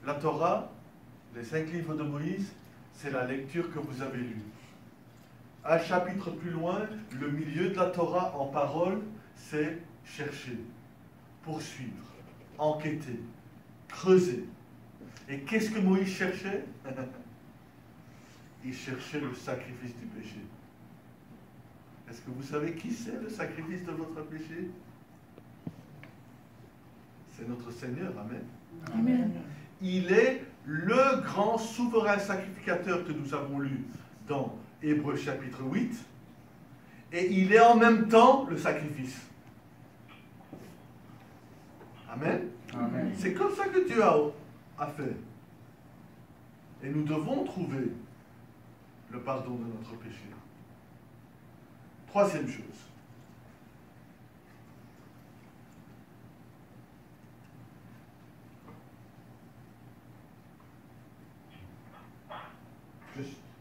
la Torah, les 5 livres de Moïse, c'est la lecture que vous avez lue. Un chapitre plus loin, le milieu de la Torah en parole, c'est chercher, poursuivre, enquêter, creuser. Et qu'est-ce que Moïse cherchait? Il cherchait le sacrifice du péché. Est-ce que vous savez qui c'est le sacrifice de votre péché? C'est notre Seigneur, amen. Amen. Il est le grand souverain sacrificateur que nous avons lu dans Hébreux chapitre 8. Et il est en même temps le sacrifice. Amen. Amen. C'est comme ça que Dieu a fait. Et nous devons trouver le pardon de notre péché. Troisième chose.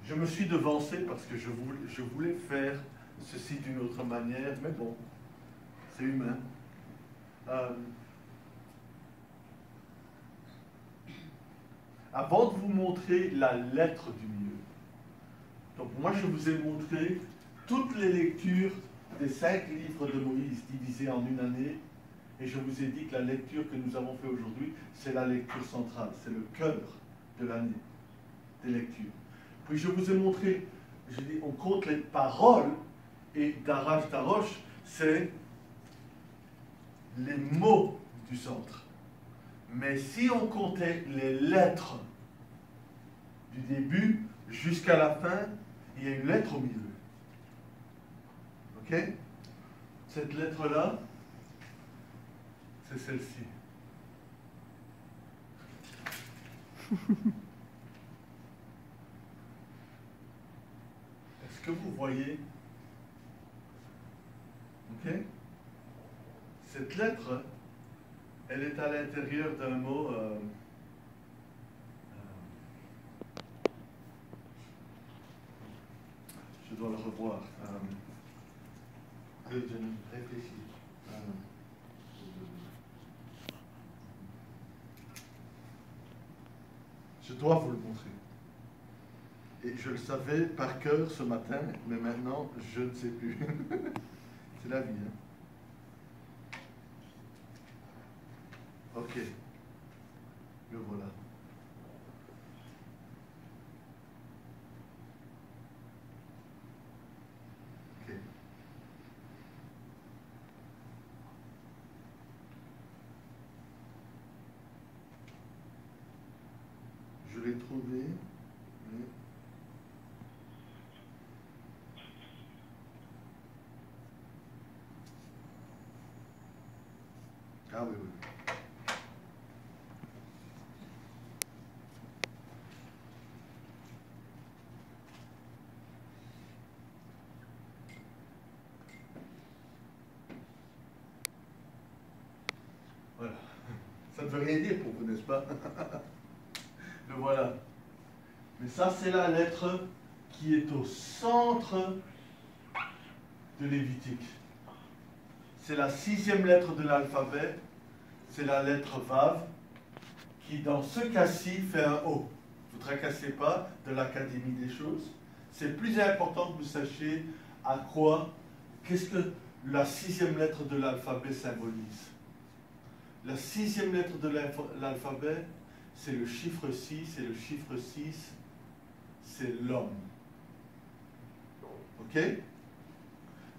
Je me suis devancé parce que je voulais faire ceci d'une autre manière, mais bon, c'est humain. Avant de vous montrer la lettre du milieu, donc moi je vous ai montré toutes les lectures des 5 livres de Moïse divisés en une année, et je vous ai dit que la lecture que nous avons fait aujourd'hui, c'est la lecture centrale, c'est le cœur de l'année des lectures. Puis je vous ai montré, je dis, on compte les paroles, et d'arrache d'arroche, c'est les mots du centre. Mais si on comptait les lettres du début jusqu'à la fin, il y a une lettre au milieu. Ok? Cette lettre-là, c'est celle-ci. Est-ce que vous voyez? Ok? Cette lettre, elle est à l'intérieur d'un mot. Je dois le revoir. Je réfléchis. Je dois vous le montrer. Et je le savais par cœur ce matin, mais maintenant, je ne sais plus. C'est la vie, hein? Ok. Le voilà. Ok. Je l'ai trouvé. Mais... Ah oui, oui. Voilà. Ça ne veut rien dire pour vous, n'est-ce pas? Le voilà. Mais ça, c'est la lettre qui est au centre de Lévitique. C'est la 6e lettre de l'alphabet. C'est la lettre Vav, qui dans ce cas-ci fait un O. Ne vous tracassez pas de l'Académie des choses. C'est plus important que vous sachiez à quoi, qu'est-ce que la 6e lettre de l'alphabet symbolise. La 6e lettre de l'alphabet, c'est le chiffre 6, et le chiffre 6, c'est l'homme. Ok?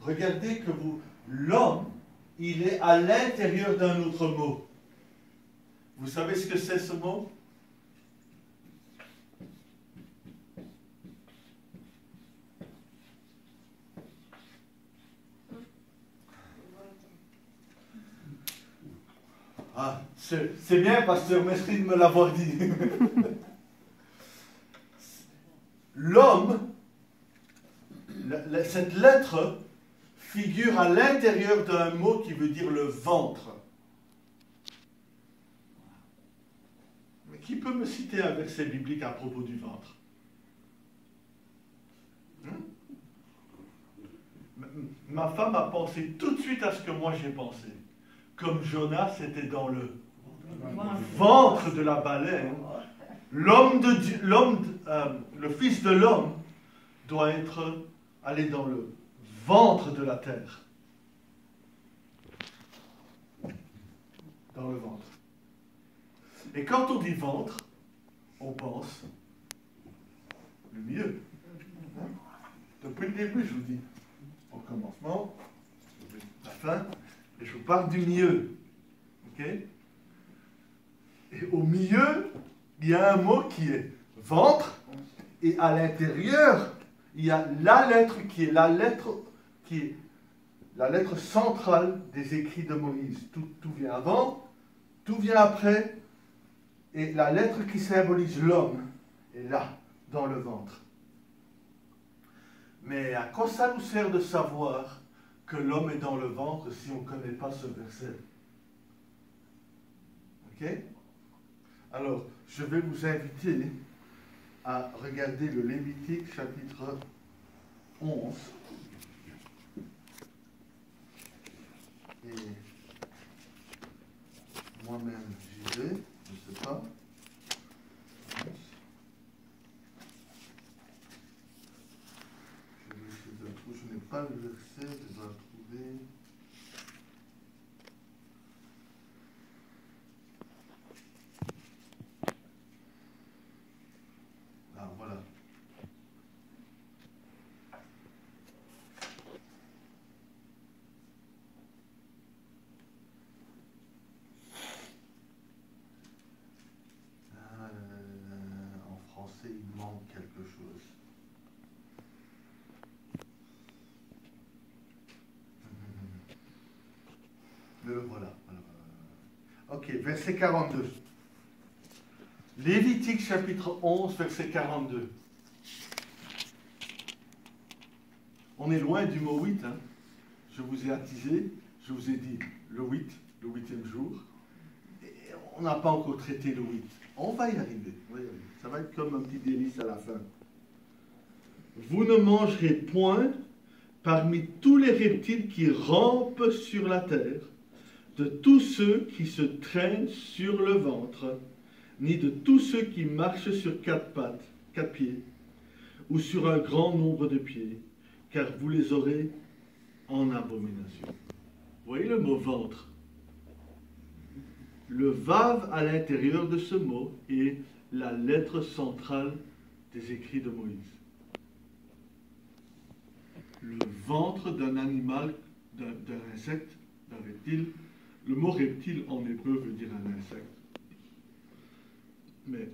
Regardez que l'homme, il est à l'intérieur d'un autre mot. Vous savez ce que c'est ce mot? Ah, c'est bien, pasteur, merci de me l'avoir dit. L'homme, cette lettre figure à l'intérieur d'un mot qui veut dire le ventre. Mais qui peut me citer un verset biblique à propos du ventre? Ma femme a pensé tout de suite à ce que moi j'ai pensé. Comme Jonas était dans le ventre de la baleine, le Fils de l'homme doit aller dans le ventre de la terre. Dans le ventre. Et quand on dit ventre, on pense le milieu. Depuis le début, je vous dis, au commencement, la fin, et je vous parle du milieu. Ok? Et au milieu, il y a un mot qui est ventre. Et à l'intérieur, il y a la lettre qui est la lettre centrale des écrits de Moïse. Tout vient avant, tout vient après. Et la lettre qui symbolise l'homme est là, dans le ventre. Mais à quoi ça nous sert de savoir que l'homme est dans le ventre si on ne connaît pas ce verset? Ok? Alors, je vais vous inviter à regarder le Lévitique chapitre 11. Et moi-même, j'y vais, je ne sais pas. Je n'ai pas le verset, je dois le trouver. Ah, voilà. En français, il manque quelque chose. Voilà. Ok, verset 42. Lévitique chapitre 11, verset 42. On est loin du mot 8. Hein. Je vous ai attisé, je vous ai dit le 8, le 8e jour. Et on n'a pas encore traité le 8. On va y arriver. Ça va être comme un petit délice à la fin. Vous ne mangerez point parmi tous les reptiles qui rampent sur la terre, de tous ceux qui se traînent sur le ventre, ni de tous ceux qui marchent sur 4 pattes, 4 pieds, ou sur un grand nombre de pieds, car vous les aurez en abomination. Vous voyez le mot ventre? Le vav à l'intérieur de ce mot est la lettre centrale des écrits de Moïse. Le ventre d'un animal, d'un insecte, d'un reptile. Le mot reptile en hébreu veut dire un insecte. Mais,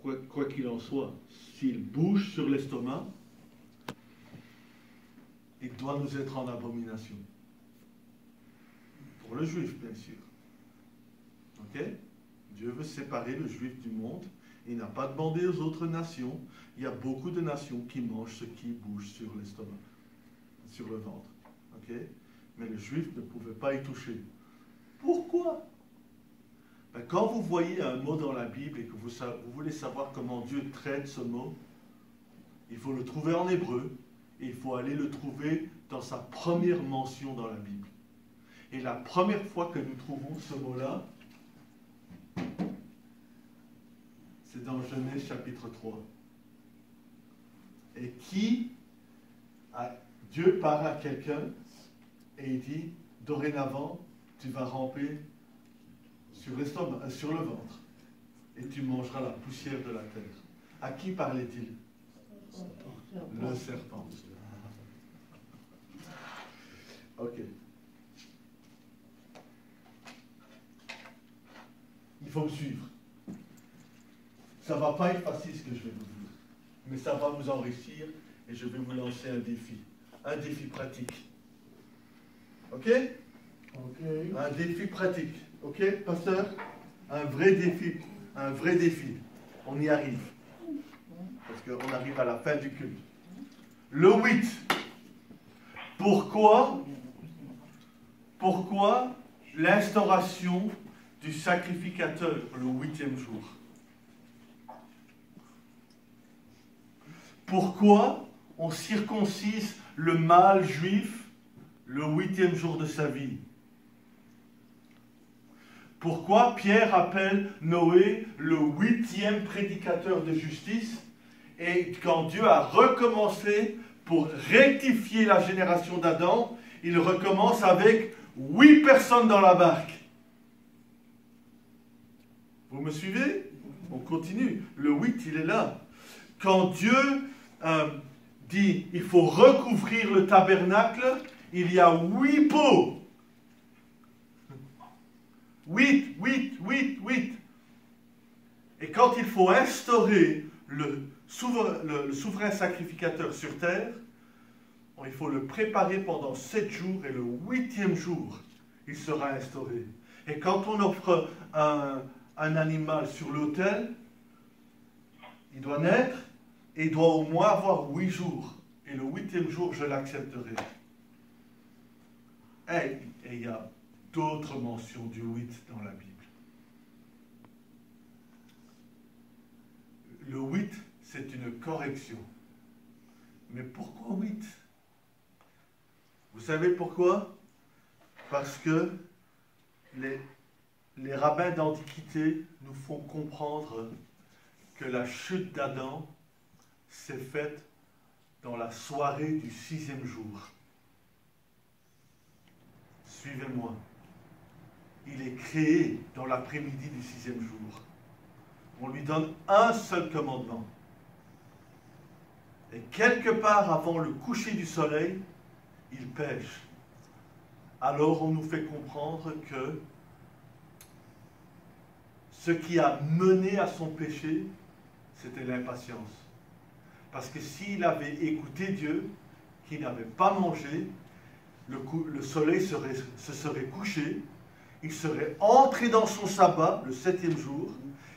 quoi qu'il en soit, s'il bouge sur l'estomac, il doit nous être en abomination. Pour le juif, bien sûr. Ok? Dieu veut séparer le juif du monde. Il n'a pas demandé aux autres nations. Il y a beaucoup de nations qui mangent ce qui bouge sur l'estomac, sur le ventre. Ok? Mais le juif ne pouvait pas y toucher. Pourquoi? Ben, quand vous voyez un mot dans la Bible et que vous voulez savoir comment Dieu traite ce mot, il faut le trouver en hébreu et il faut aller le trouver dans sa première mention dans la Bible. Et la première fois que nous trouvons ce mot-là, c'est dans Genèse chapitre 3. Et Dieu parle à quelqu'un et il dit, dorénavant, tu vas ramper sur l'estomac, sur le ventre, et tu mangeras la poussière de la terre. À qui parlait-il? Le serpent. Ok. Il faut me suivre. Ça ne va pas être facile ce que je vais vous dire, mais ça va vous enrichir et je vais vous lancer un défi pratique. Ok? Ok. Un défi pratique. Ok, pasteur? Un vrai défi. On y arrive. Parce qu'on arrive à la fin du culte. Le 8. Pourquoi l'instauration du sacrificateur le 8e jour? Pourquoi on circoncise le mâle juif le 8e jour de sa vie? Pourquoi Pierre appelle Noé le 8e prédicateur de justice? Et quand Dieu a recommencé pour rectifier la génération d'Adam, il recommence avec 8 personnes dans la barque. Vous me suivez? On continue. Le 8, il est là. Quand Dieu dit il faut recouvrir le tabernacle, il y a 8 pots. 8, 8, 8, 8. Et quand il faut instaurer le souverain sacrificateur sur terre, il faut le préparer pendant 7 jours et le 8e jour, il sera instauré. Et quand on offre un animal sur l'autel, il doit naître et il doit au moins avoir 8 jours. Et le 8e jour, je l'accepterai. Et il y a d'autres mentions du 8 dans la Bible. Le 8, c'est une correction. Mais pourquoi 8? Vous savez pourquoi? Parce que les rabbins d'Antiquité nous font comprendre que la chute d'Adam s'est faite dans la soirée du 6e jour. Suivez-moi. Il est créé dans l'après-midi du 6e jour. On lui donne un seul commandement. Et quelque part avant le coucher du soleil, il pêche. Alors on nous fait comprendre que ce qui a mené à son péché, c'était l'impatience. Parce que s'il avait écouté Dieu, qu'il n'avait pas mangé, le soleil se serait couché, il serait entré dans son sabbat, le 7e jour,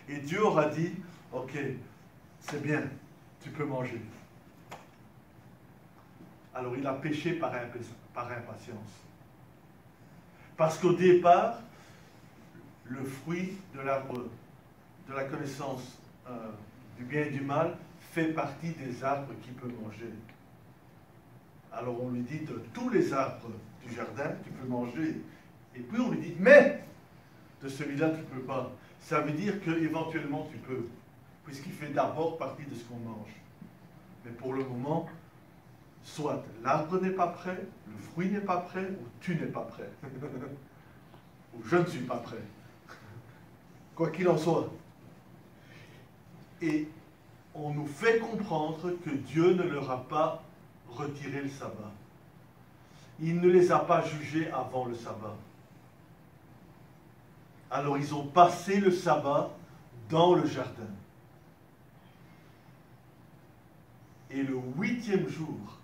et Dieu aura dit, ok, c'est bien, tu peux manger. Alors il a péché par impatience. Parce qu'au départ, le fruit de l'arbre de la connaissance du bien et du mal fait partie des arbres qu'il peut manger. Alors on lui dit, de tous les arbres du jardin, tu peux manger. Et puis on lui dit, mais de celui-là, tu ne peux pas. Ça veut dire qu'éventuellement, tu peux, puisqu'il fait d'abord partie de ce qu'on mange. Mais pour le moment, soit l'arbre n'est pas prêt, le fruit n'est pas prêt, ou tu n'es pas prêt. Ou je ne suis pas prêt. Quoi qu'il en soit. Et on nous fait comprendre que Dieu ne leur a pas retiré le sabbat. Il ne les a pas jugés avant le sabbat. Alors ils ont passé le sabbat dans le jardin. Et le 8e jour,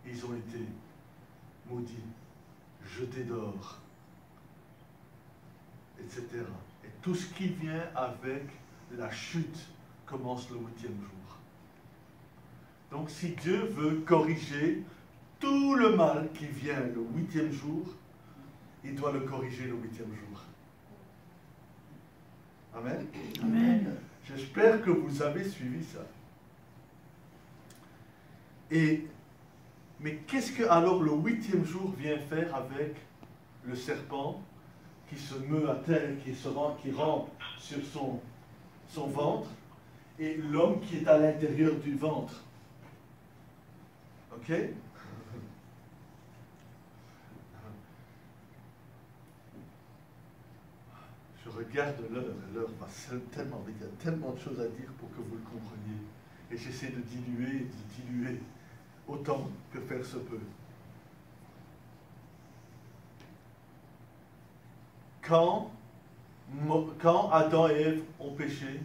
ils ont été maudits, jetés dehors, etc. Et tout ce qui vient avec la chute commence le 8e jour. Donc si Dieu veut corriger tout le mal qui vient le 8e jour, il doit le corriger le 8e jour. Amen. Amen. J'espère que vous avez suivi ça. Mais qu'est-ce que alors le 8e jour vient faire avec le serpent qui se meut à terre, qui rampe sur son ventre, et l'homme qui est à l'intérieur du ventre? Ok? Je regarde l'heure passe tellement vite, il y a tellement de choses à dire pour que vous le compreniez. Et j'essaie de diluer autant que faire se peut. Quand Adam et Ève ont péché,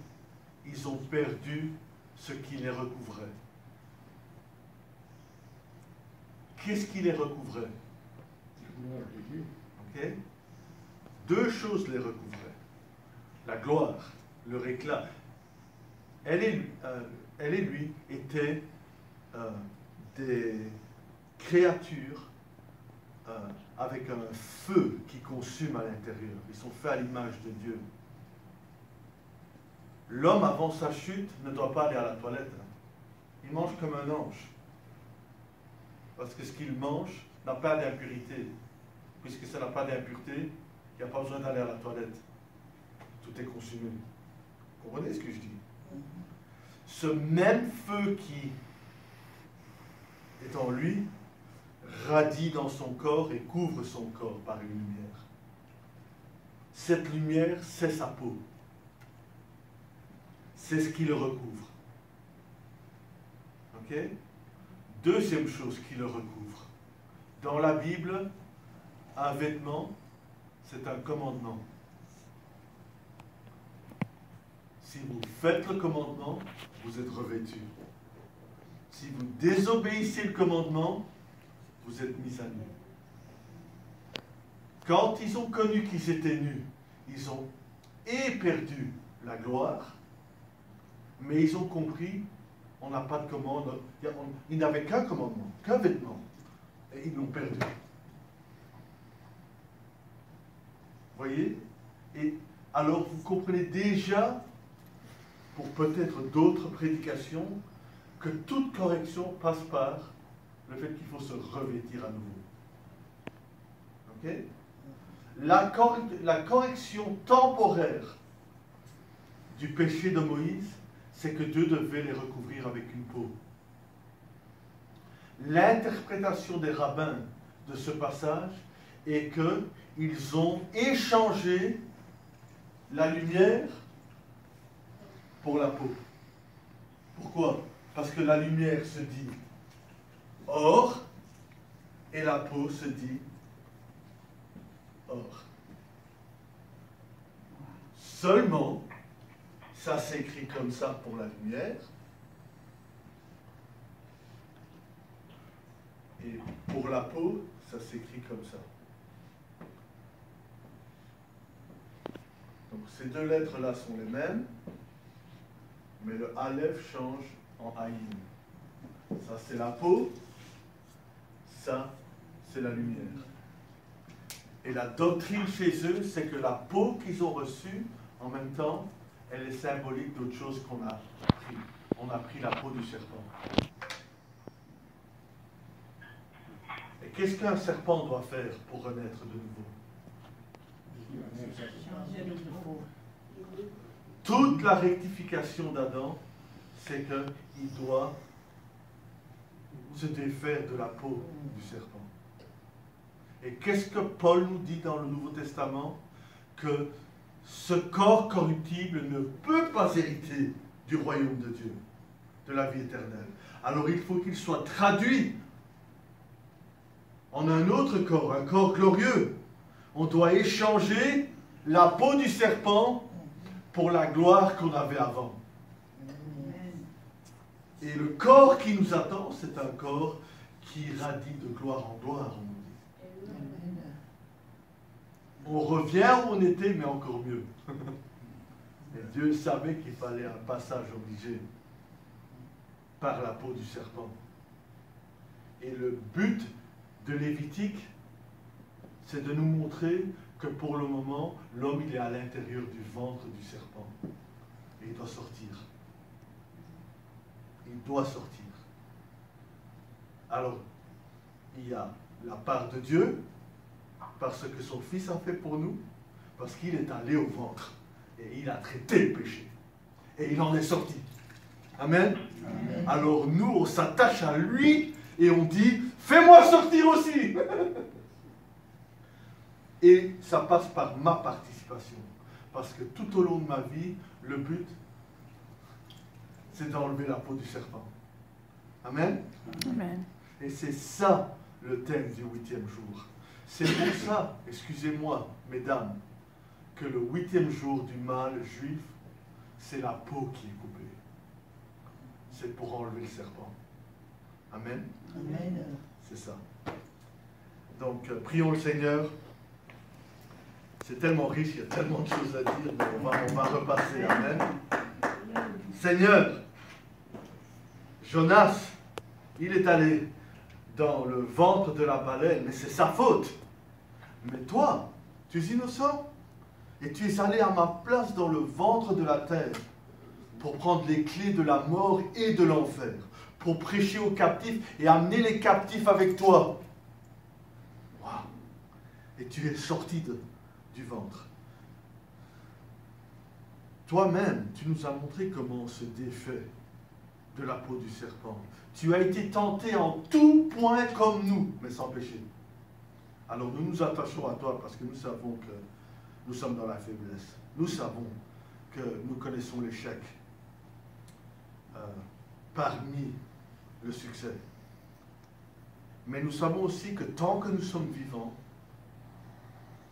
ils ont perdu ce qui les recouvrait. Qu'est-ce qui les recouvrait? Ok? Deux choses les recouvraient. La gloire, le éclat. Elle et lui étaient des créatures avec un feu qui consume à l'intérieur. Ils sont faits à l'image de Dieu. L'homme, avant sa chute, ne doit pas aller à la toilette. Il mange comme un ange. Parce que ce qu'il mange n'a pas d'impurité. Puisque ça n'a pas d'impureté, il n'y a pas besoin d'aller à la toilette. Tout est consumé. Vous comprenez ce que je dis? Ce même feu qui est en lui radie dans son corps et couvre son corps par une lumière. Cette lumière, c'est sa peau. C'est ce qui le recouvre. Ok? Deuxième chose qui le recouvre. Dans la Bible, un vêtement, c'est un commandement. Si vous faites le commandement, vous êtes revêtus. Si vous désobéissez le commandement, vous êtes mis à nu. Quand ils ont connu qu'ils étaient nus, ils ont perdu la gloire, mais ils ont compris, on n'a pas de commande, ils n'avaient qu'un commandement, qu'un vêtement, et ils l'ont perdu. Voyez? Et alors vous comprenez déjà, pour peut-être d'autres prédications, que toute correction passe par le fait qu'il faut se revêtir à nouveau. Ok? La correction temporaire du péché de Moïse, c'est que Dieu devait les recouvrir avec une peau. L'interprétation des rabbins de ce passage est qu'ils ont échangé la lumière pour la peau. Pourquoi? Parce que la lumière se dit or et la peau se dit or. Seulement, ça s'écrit comme ça pour la lumière, et pour la peau, ça s'écrit comme ça. Donc ces deux lettres-là sont les mêmes, mais le Aleph change en Aïn. Ça c'est la peau, ça c'est la lumière. Et la doctrine chez eux, c'est que la peau qu'ils ont reçue, en même temps, elle est symbolique d'autre chose qu'on a pris. On a pris la peau du serpent. Et qu'est-ce qu'un serpent doit faire pour renaître de nouveau? Toute la rectification d'Adam, c'est qu'il doit se défaire de la peau du serpent. Et qu'est-ce que Paul nous dit dans le Nouveau Testament? Que ce corps corruptible ne peut pas hériter du royaume de Dieu, de la vie éternelle. Alors il faut qu'il soit traduit en un autre corps, un corps glorieux. On doit échanger la peau du serpent pour la gloire qu'on avait avant. Et le corps qui nous attend, c'est un corps qui radie de gloire en gloire, on nous dit. On revient où on était, mais encore mieux. Et Dieu savait qu'il fallait un passage obligé par la peau du serpent. Et le but de Lévitique, c'est de nous montrer que pour le moment, l'homme il est à l'intérieur du ventre du serpent. Et il doit sortir. Il doit sortir. Alors, il y a la part de Dieu, parce que son Fils a fait pour nous, parce qu'il est allé au ventre, et il a traité le péché. Et il en est sorti. Amen. Amen. Alors nous, on s'attache à lui, et on dit, fais-moi sortir aussi. Et ça passe par ma participation. Parce que tout au long de ma vie, le but, c'est d'enlever la peau du serpent. Amen. Amen. Et c'est ça le thème du 8e jour. C'est pour ça, excusez-moi, mesdames, que le 8e jour du mâle juif, c'est la peau qui est coupée. C'est pour enlever le serpent. Amen. Amen. C'est ça. Donc, prions le Seigneur. C'est tellement riche, il y a tellement de choses à dire, mais on va repasser. Amen. Seigneur, Jonas, il est allé dans le ventre de la baleine, mais c'est sa faute. Mais toi, tu es innocent, et tu es allé à ma place dans le ventre de la terre pour prendre les clés de la mort et de l'enfer, pour prêcher aux captifs et amener les captifs avec toi. Wow. Et tu es sorti du ventre. Toi-même, tu nous as montré comment on se défait de la peau du serpent. Tu as été tenté en tout point comme nous, mais sans péché. Alors nous nous attachons à toi parce que nous savons que nous sommes dans la faiblesse. Nous savons que nous connaissons l'échec parmi le succès. Mais nous savons aussi que tant que nous sommes vivants,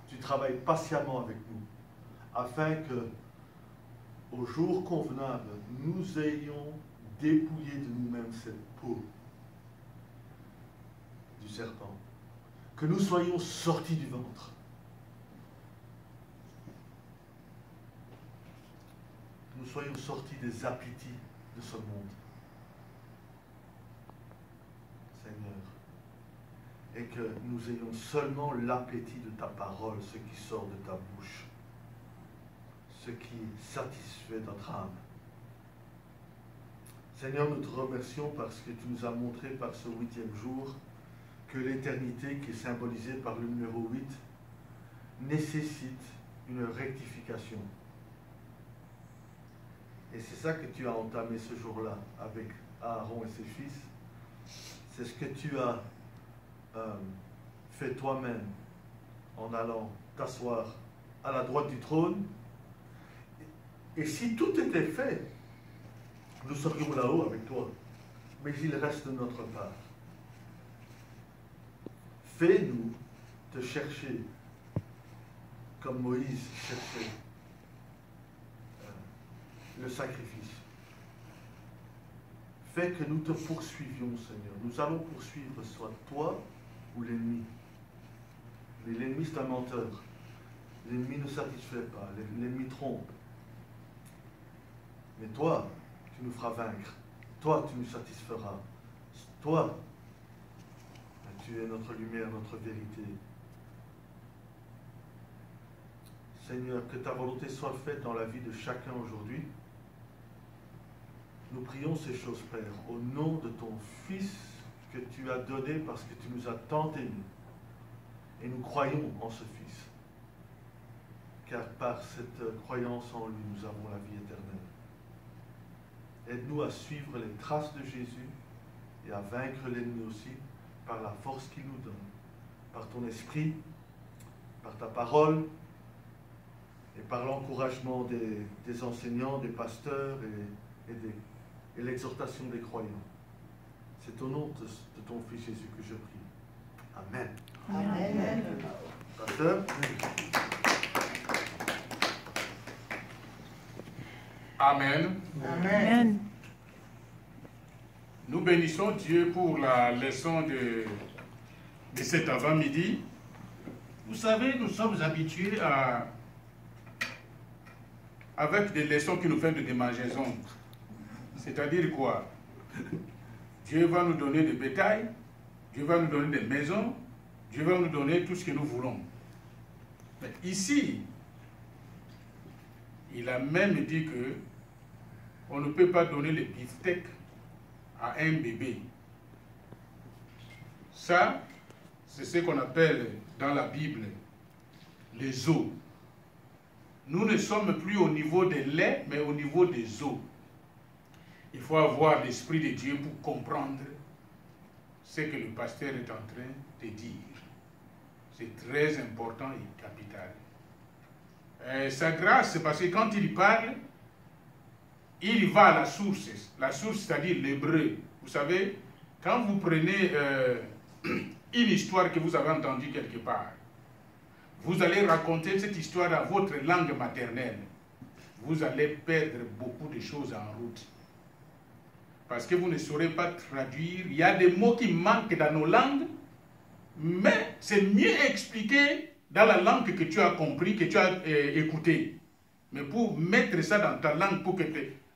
tu travailles patiemment avec nous, afin que, au jour convenable, nous ayons dépouillé de nous-mêmes cette peau du serpent, que nous soyons sortis du ventre, que nous soyons sortis des appétits de ce monde, Seigneur, et que nous ayons seulement l'appétit de ta parole, ce qui sort de ta bouche, ce qui satisfait notre âme. Seigneur, nous te remercions parce que tu nous as montré par ce 8e jour que l'éternité, qui est symbolisée par le numéro 8, nécessite une rectification. Et c'est ça que tu as entamé ce jour-là avec Aaron et ses fils. C'est ce que tu as fait toi-même en allant t'asseoir à la droite du trône. Et si tout était fait, nous serions là-haut avec toi. Mais il reste de notre part. Fais-nous te chercher comme Moïse cherchait le sacrifice. Fais que nous te poursuivions, Seigneur. Nous allons poursuivre soit toi ou l'ennemi. Mais l'ennemi, c'est un menteur. L'ennemi ne satisfait pas. L'ennemi trompe. Mais toi, tu nous feras vaincre. Toi, tu nous satisferas. Toi, tu es notre lumière, notre vérité. Seigneur, que ta volonté soit faite dans la vie de chacun aujourd'hui. Nous prions ces choses, Père, au nom de ton Fils que tu as donné parce que tu nous as tant aimés. Et nous croyons en ce Fils. Car par cette croyance en lui, nous avons la vie éternelle. Aide-nous à suivre les traces de Jésus et à vaincre l'ennemi aussi par la force qu'il nous donne, par ton esprit, par ta parole et par l'encouragement des enseignants, des pasteurs et l'exhortation des croyants. C'est au nom de ton Fils Jésus que je prie. Amen. Amen. Pasteur. Amen. Amen. Nous bénissons Dieu pour la leçon de cet avant-midi. Vous savez, nous sommes habitués avec des leçons qui nous font de démangeaison. C'est-à-dire quoi? Dieu va nous donner des bétails, Dieu va nous donner des maisons, Dieu va nous donner tout ce que nous voulons. Mais ici, il a même dit que on ne peut pas donner les beefsteaks à un bébé. Ça, c'est ce qu'on appelle dans la Bible les os. Nous ne sommes plus au niveau des laits, mais au niveau des os. Il faut avoir l'Esprit de Dieu pour comprendre ce que le pasteur est en train de dire. C'est très important et capital. Sa grâce, c'est parce que quand il parle, il va à la source. La source, c'est-à-dire l'hébreu. Vous savez, quand vous prenez une histoire que vous avez entendue quelque part, vous allez raconter cette histoire dans votre langue maternelle. Vous allez perdre beaucoup de choses en route. Parce que vous ne saurez pas traduire. Il y a des mots qui manquent dans nos langues, mais c'est mieux expliqué dans la langue que tu as compris, que tu as écouté. Mais pour mettre ça dans ta langue, pour que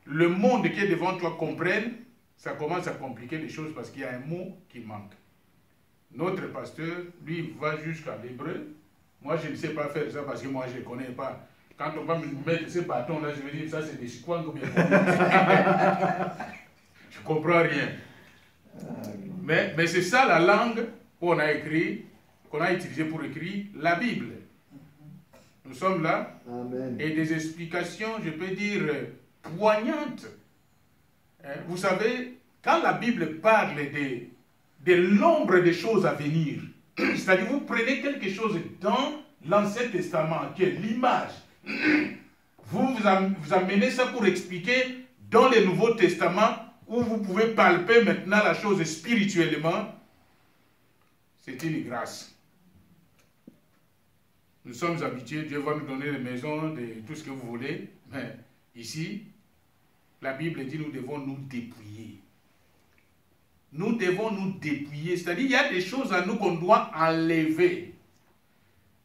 le monde qui est devant toi comprenne, ça commence à compliquer les choses parce qu'il y a un mot qui manque. Notre pasteur, lui, va jusqu'à l'hébreu. Moi, je ne sais pas faire ça parce que moi, je ne connais pas. Quand on va me mettre ces bâtons-là, je vais dire, ça c'est des chikwang ou bien je ne comprends rien. Mais c'est ça la langue qu'on a écrit, qu'on a utilisée pour écrire la Bible. Nous sommes là. Amen. Et des explications, je peux dire, poignantes. Vous savez, quand la Bible parle de l'ombre des choses à venir, c'est-à-dire vous prenez quelque chose dans l'Ancien Testament, qui est l'image, vous amenez ça pour expliquer dans le Nouveau Testament, où vous pouvez palper maintenant la chose spirituellement, c'est une grâce. Nous sommes habitués, Dieu va nous donner des maisons, tout ce que vous voulez. Mais ici, la Bible dit nous devons nous dépouiller. Nous devons nous dépouiller. C'est-à-dire, il y a des choses à nous qu'on doit enlever.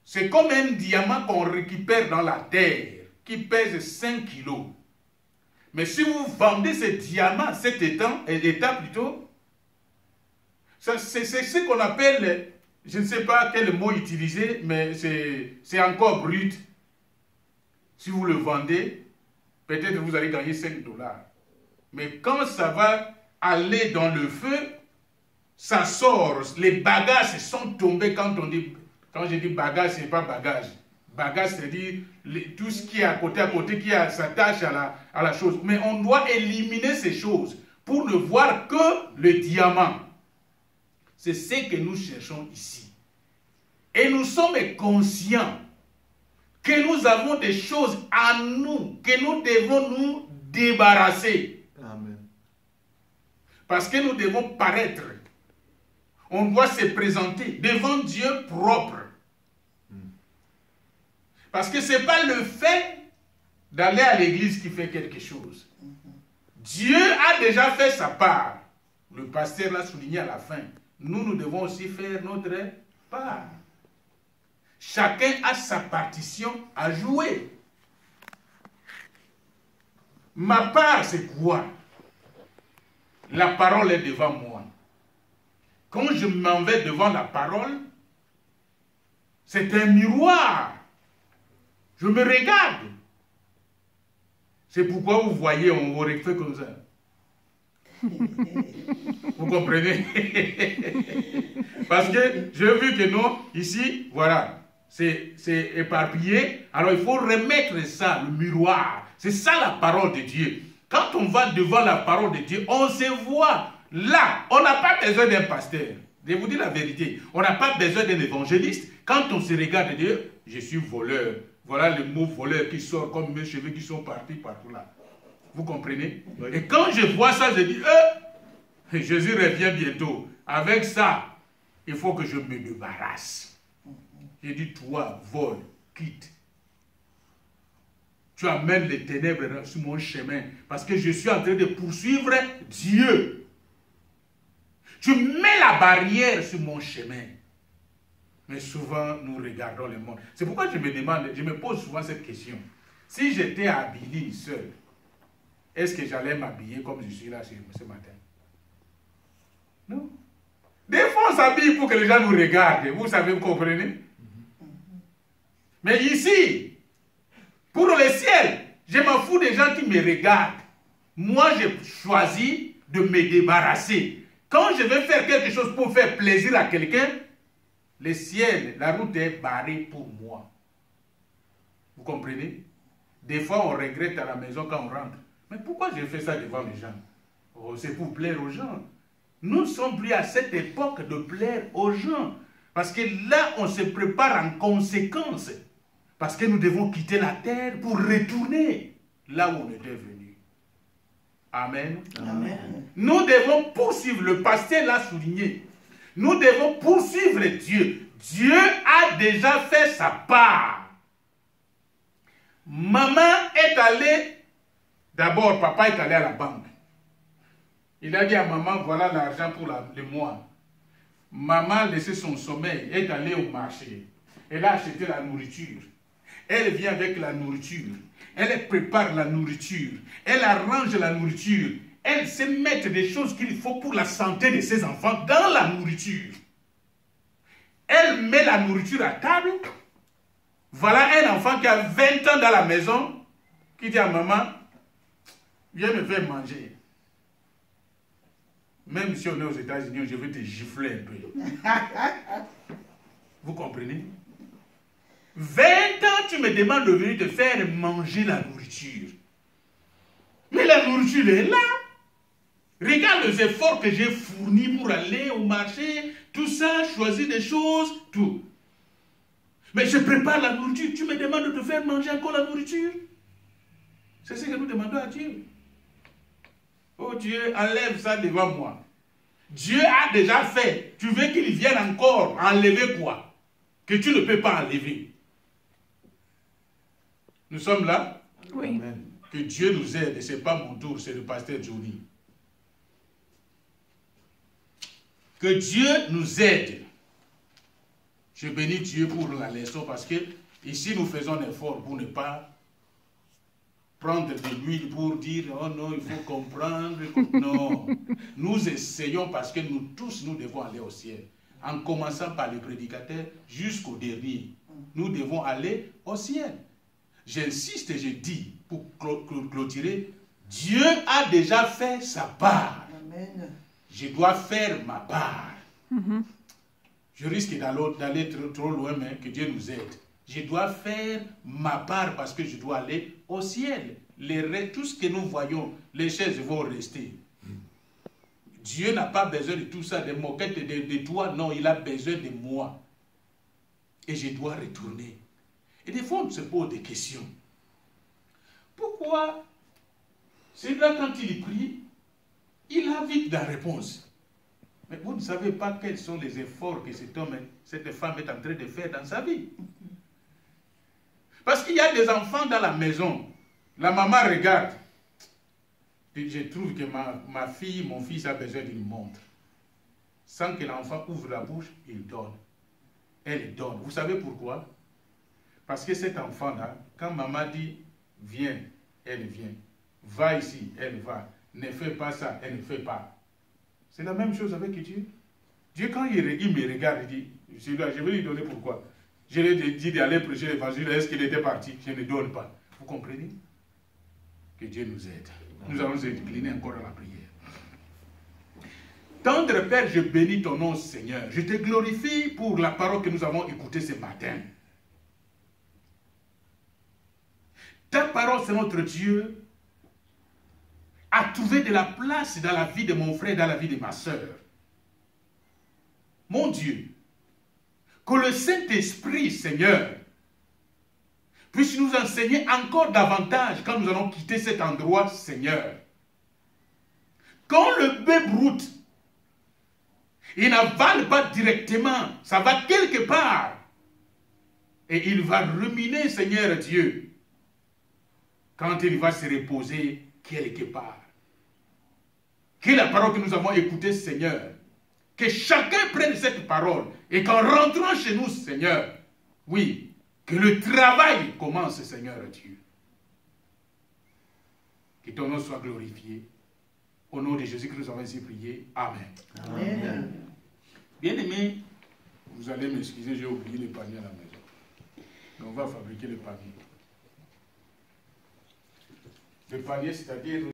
C'est comme un diamant qu'on récupère dans la terre, qui pèse 5 kilos. Mais si vous vendez ce diamant, cet état plutôt, c'est ce qu'on appelle, je ne sais pas quel mot utiliser, mais c'est encore brut. Si vous le vendez, peut-être vous allez gagner 5 $. Mais quand ça va aller dans le feu, ça sort. Les bagages sont tombés quand je dis bagage, ce n'est pas bagage. Bagage, c'est-à-dire tout ce qui est à côté, qui s'attache à la chose. Mais on doit éliminer ces choses pour ne voir que le diamant. C'est ce que nous cherchons ici. Et nous sommes conscients que nous avons des choses en nous, que nous devons nous débarrasser. Amen. Parce que nous devons paraître. On doit se présenter devant Dieu propre. Parce que ce n'est pas le fait d'aller à l'église qui fait quelque chose. Dieu a déjà fait sa part. Le pasteur l'a souligné à la fin. Nous devons aussi faire notre part. Chacun a sa partition à jouer. Ma part, c'est quoi? La parole est devant moi. Quand je m'en vais devant la parole, c'est un miroir. Je me regarde. C'est pourquoi vous voyez, on vous fait comme ça. Vous comprenez? Parce que j'ai vu que non, ici, voilà, c'est éparpillé. Alors il faut remettre ça, le miroir. C'est ça la parole de Dieu. Quand on va devant la parole de Dieu, on se voit là. On n'a pas besoin d'un pasteur. Je vous dis la vérité. On n'a pas besoin d'un évangéliste. Quand on se regarde et dit, je suis voleur. Voilà le mot voleur qui sort comme mes cheveux qui sont partis partout là. Vous comprenez? Oui. Et quand je vois ça, je dis, Jésus revient bientôt. Avec ça, il faut que je me débarrasse. J'ai dit, toi, vole, quitte. Tu amènes les ténèbres sur mon chemin. Parce que je suis en train de poursuivre Dieu. Tu mets la barrière sur mon chemin. Mais souvent, nous regardons le monde. C'est pourquoi je me pose souvent cette question. Si j'étais habillé seul, est-ce que j'allais m'habiller comme je suis là ce matin? Non. Des fois, on s'habille pour que les gens nous regardent. Vous savez, vous comprenez? Mais ici, pour le ciel, je m'en fous des gens qui me regardent. Moi, j'ai choisi de me débarrasser. Quand je vais faire quelque chose pour faire plaisir à quelqu'un, le ciel, la route est barrée pour moi. Vous comprenez? Des fois, on regrette à la maison quand on rentre. Mais pourquoi j'ai fait ça devant les gens? Oh, c'est pour plaire aux gens. Nous ne sommes plus à cette époque de plaire aux gens. Parce que là, on se prépare en conséquence. Parce que nous devons quitter la terre pour retourner là où on était venu. Amen. Amen. Nous devons poursuivre, le pasteur l'a souligné. Nous devons poursuivre Dieu. Dieu a déjà fait sa part. Maman est allée, d'abord papa est allé à la banque. Il a dit à maman, voilà l'argent pour le mois. Maman a laissé son sommeil, est allée au marché. Elle a acheté la nourriture. Elle vient avec la nourriture. Elle prépare la nourriture. Elle arrange la nourriture. Elle sait mettre des choses qu'il faut pour la santé de ses enfants dans la nourriture. Elle met la nourriture à table. Voilà un enfant qui a 20 ans dans la maison, qui dit à maman, viens me faire manger. Même si on est aux États-Unis, je vais te gifler un peu. Vous comprenez? 20 ans, tu me demandes de venir te faire manger la nourriture. Mais la nourriture est là. Regarde les efforts que j'ai fournis pour aller au marché, tout ça, choisir des choses, tout. Mais je prépare la nourriture, tu me demandes de te faire manger encore la nourriture. C'est ce que nous demandons à Dieu. Oh Dieu, enlève ça devant moi. Dieu a déjà fait. Tu veux qu'il vienne encore enlever quoi? Que tu ne peux pas enlever. Nous sommes là? Oui. Amen. Que Dieu nous aide, et ce n'est pas mon tour, c'est le pasteur Johnny. Que Dieu nous aide. Je bénis Dieu pour la leçon parce que ici nous faisons un effort pour ne pas prendre de l'huile pour dire oh non, il faut comprendre. Non, nous essayons parce que nous tous nous devons aller au ciel. En commençant par le prédicateur jusqu'au dernier, nous devons aller au ciel. J'insiste et je dis pour clôturer, Dieu a déjà fait sa part. Amen. Je dois faire ma part. Je risque d'aller trop loin, mais que Dieu nous aide. Je dois faire ma part parce que je dois aller au ciel. Tout ce que nous voyons, les chaises vont rester. Dieu n'a pas besoin de tout ça, de moquettes de toi. Non, il a besoin de moi. Et je dois retourner. Et des fois, on se pose des questions. Pourquoi celui-là, quand il prie, il a vite la réponse. Mais vous ne savez pas quels sont les efforts que cet homme, cette femme est en train de faire dans sa vie. Parce qu'il y a des enfants dans la maison. La maman regarde. Et je trouve que ma fille, mon fils a besoin d'une montre. Sans que l'enfant ouvre la bouche, il donne. Elle donne. Vous savez pourquoi? Parce que cet enfant-là, quand maman dit viens, elle vient. Va ici, elle va. Ne fais pas ça, elle ne fait pas. C'est la même chose avec Dieu. Dieu, quand il me regarde, il dit, je vais lui donner pourquoi. Je lui ai dit d'aller prêcher l'évangile, est-ce qu'il était parti? Je ne donne pas. Vous comprenez? Que Dieu nous aide. Nous allons nous incliner encore à la prière. Tendre Père, je bénis ton nom, Seigneur. Je te glorifie pour la parole que nous avons écoutée ce matin. Ta parole, c'est notre Dieu, a trouvé de la place dans la vie de mon frère, dans la vie de ma soeur. Mon Dieu, que le Saint-Esprit, Seigneur, puisse nous enseigner encore davantage quand nous allons quitter cet endroit, Seigneur. Quand le bœuf broute, il n'avale pas directement, ça va quelque part. Et il va ruminer, Seigneur Dieu, quand il va se reposer quelque part. Que la parole que nous avons écoutée, Seigneur, que chacun prenne cette parole et qu'en rentrant chez nous, Seigneur, oui, que le travail commence, Seigneur Dieu. Que ton nom soit glorifié. Au nom de Jésus que nous avons ainsi prié. Amen. Amen. Bien-aimés, vous allez m'excuser, j'ai oublié les paniers à la maison. Mais on va fabriquer les paniers. Le panier, c'est-à-dire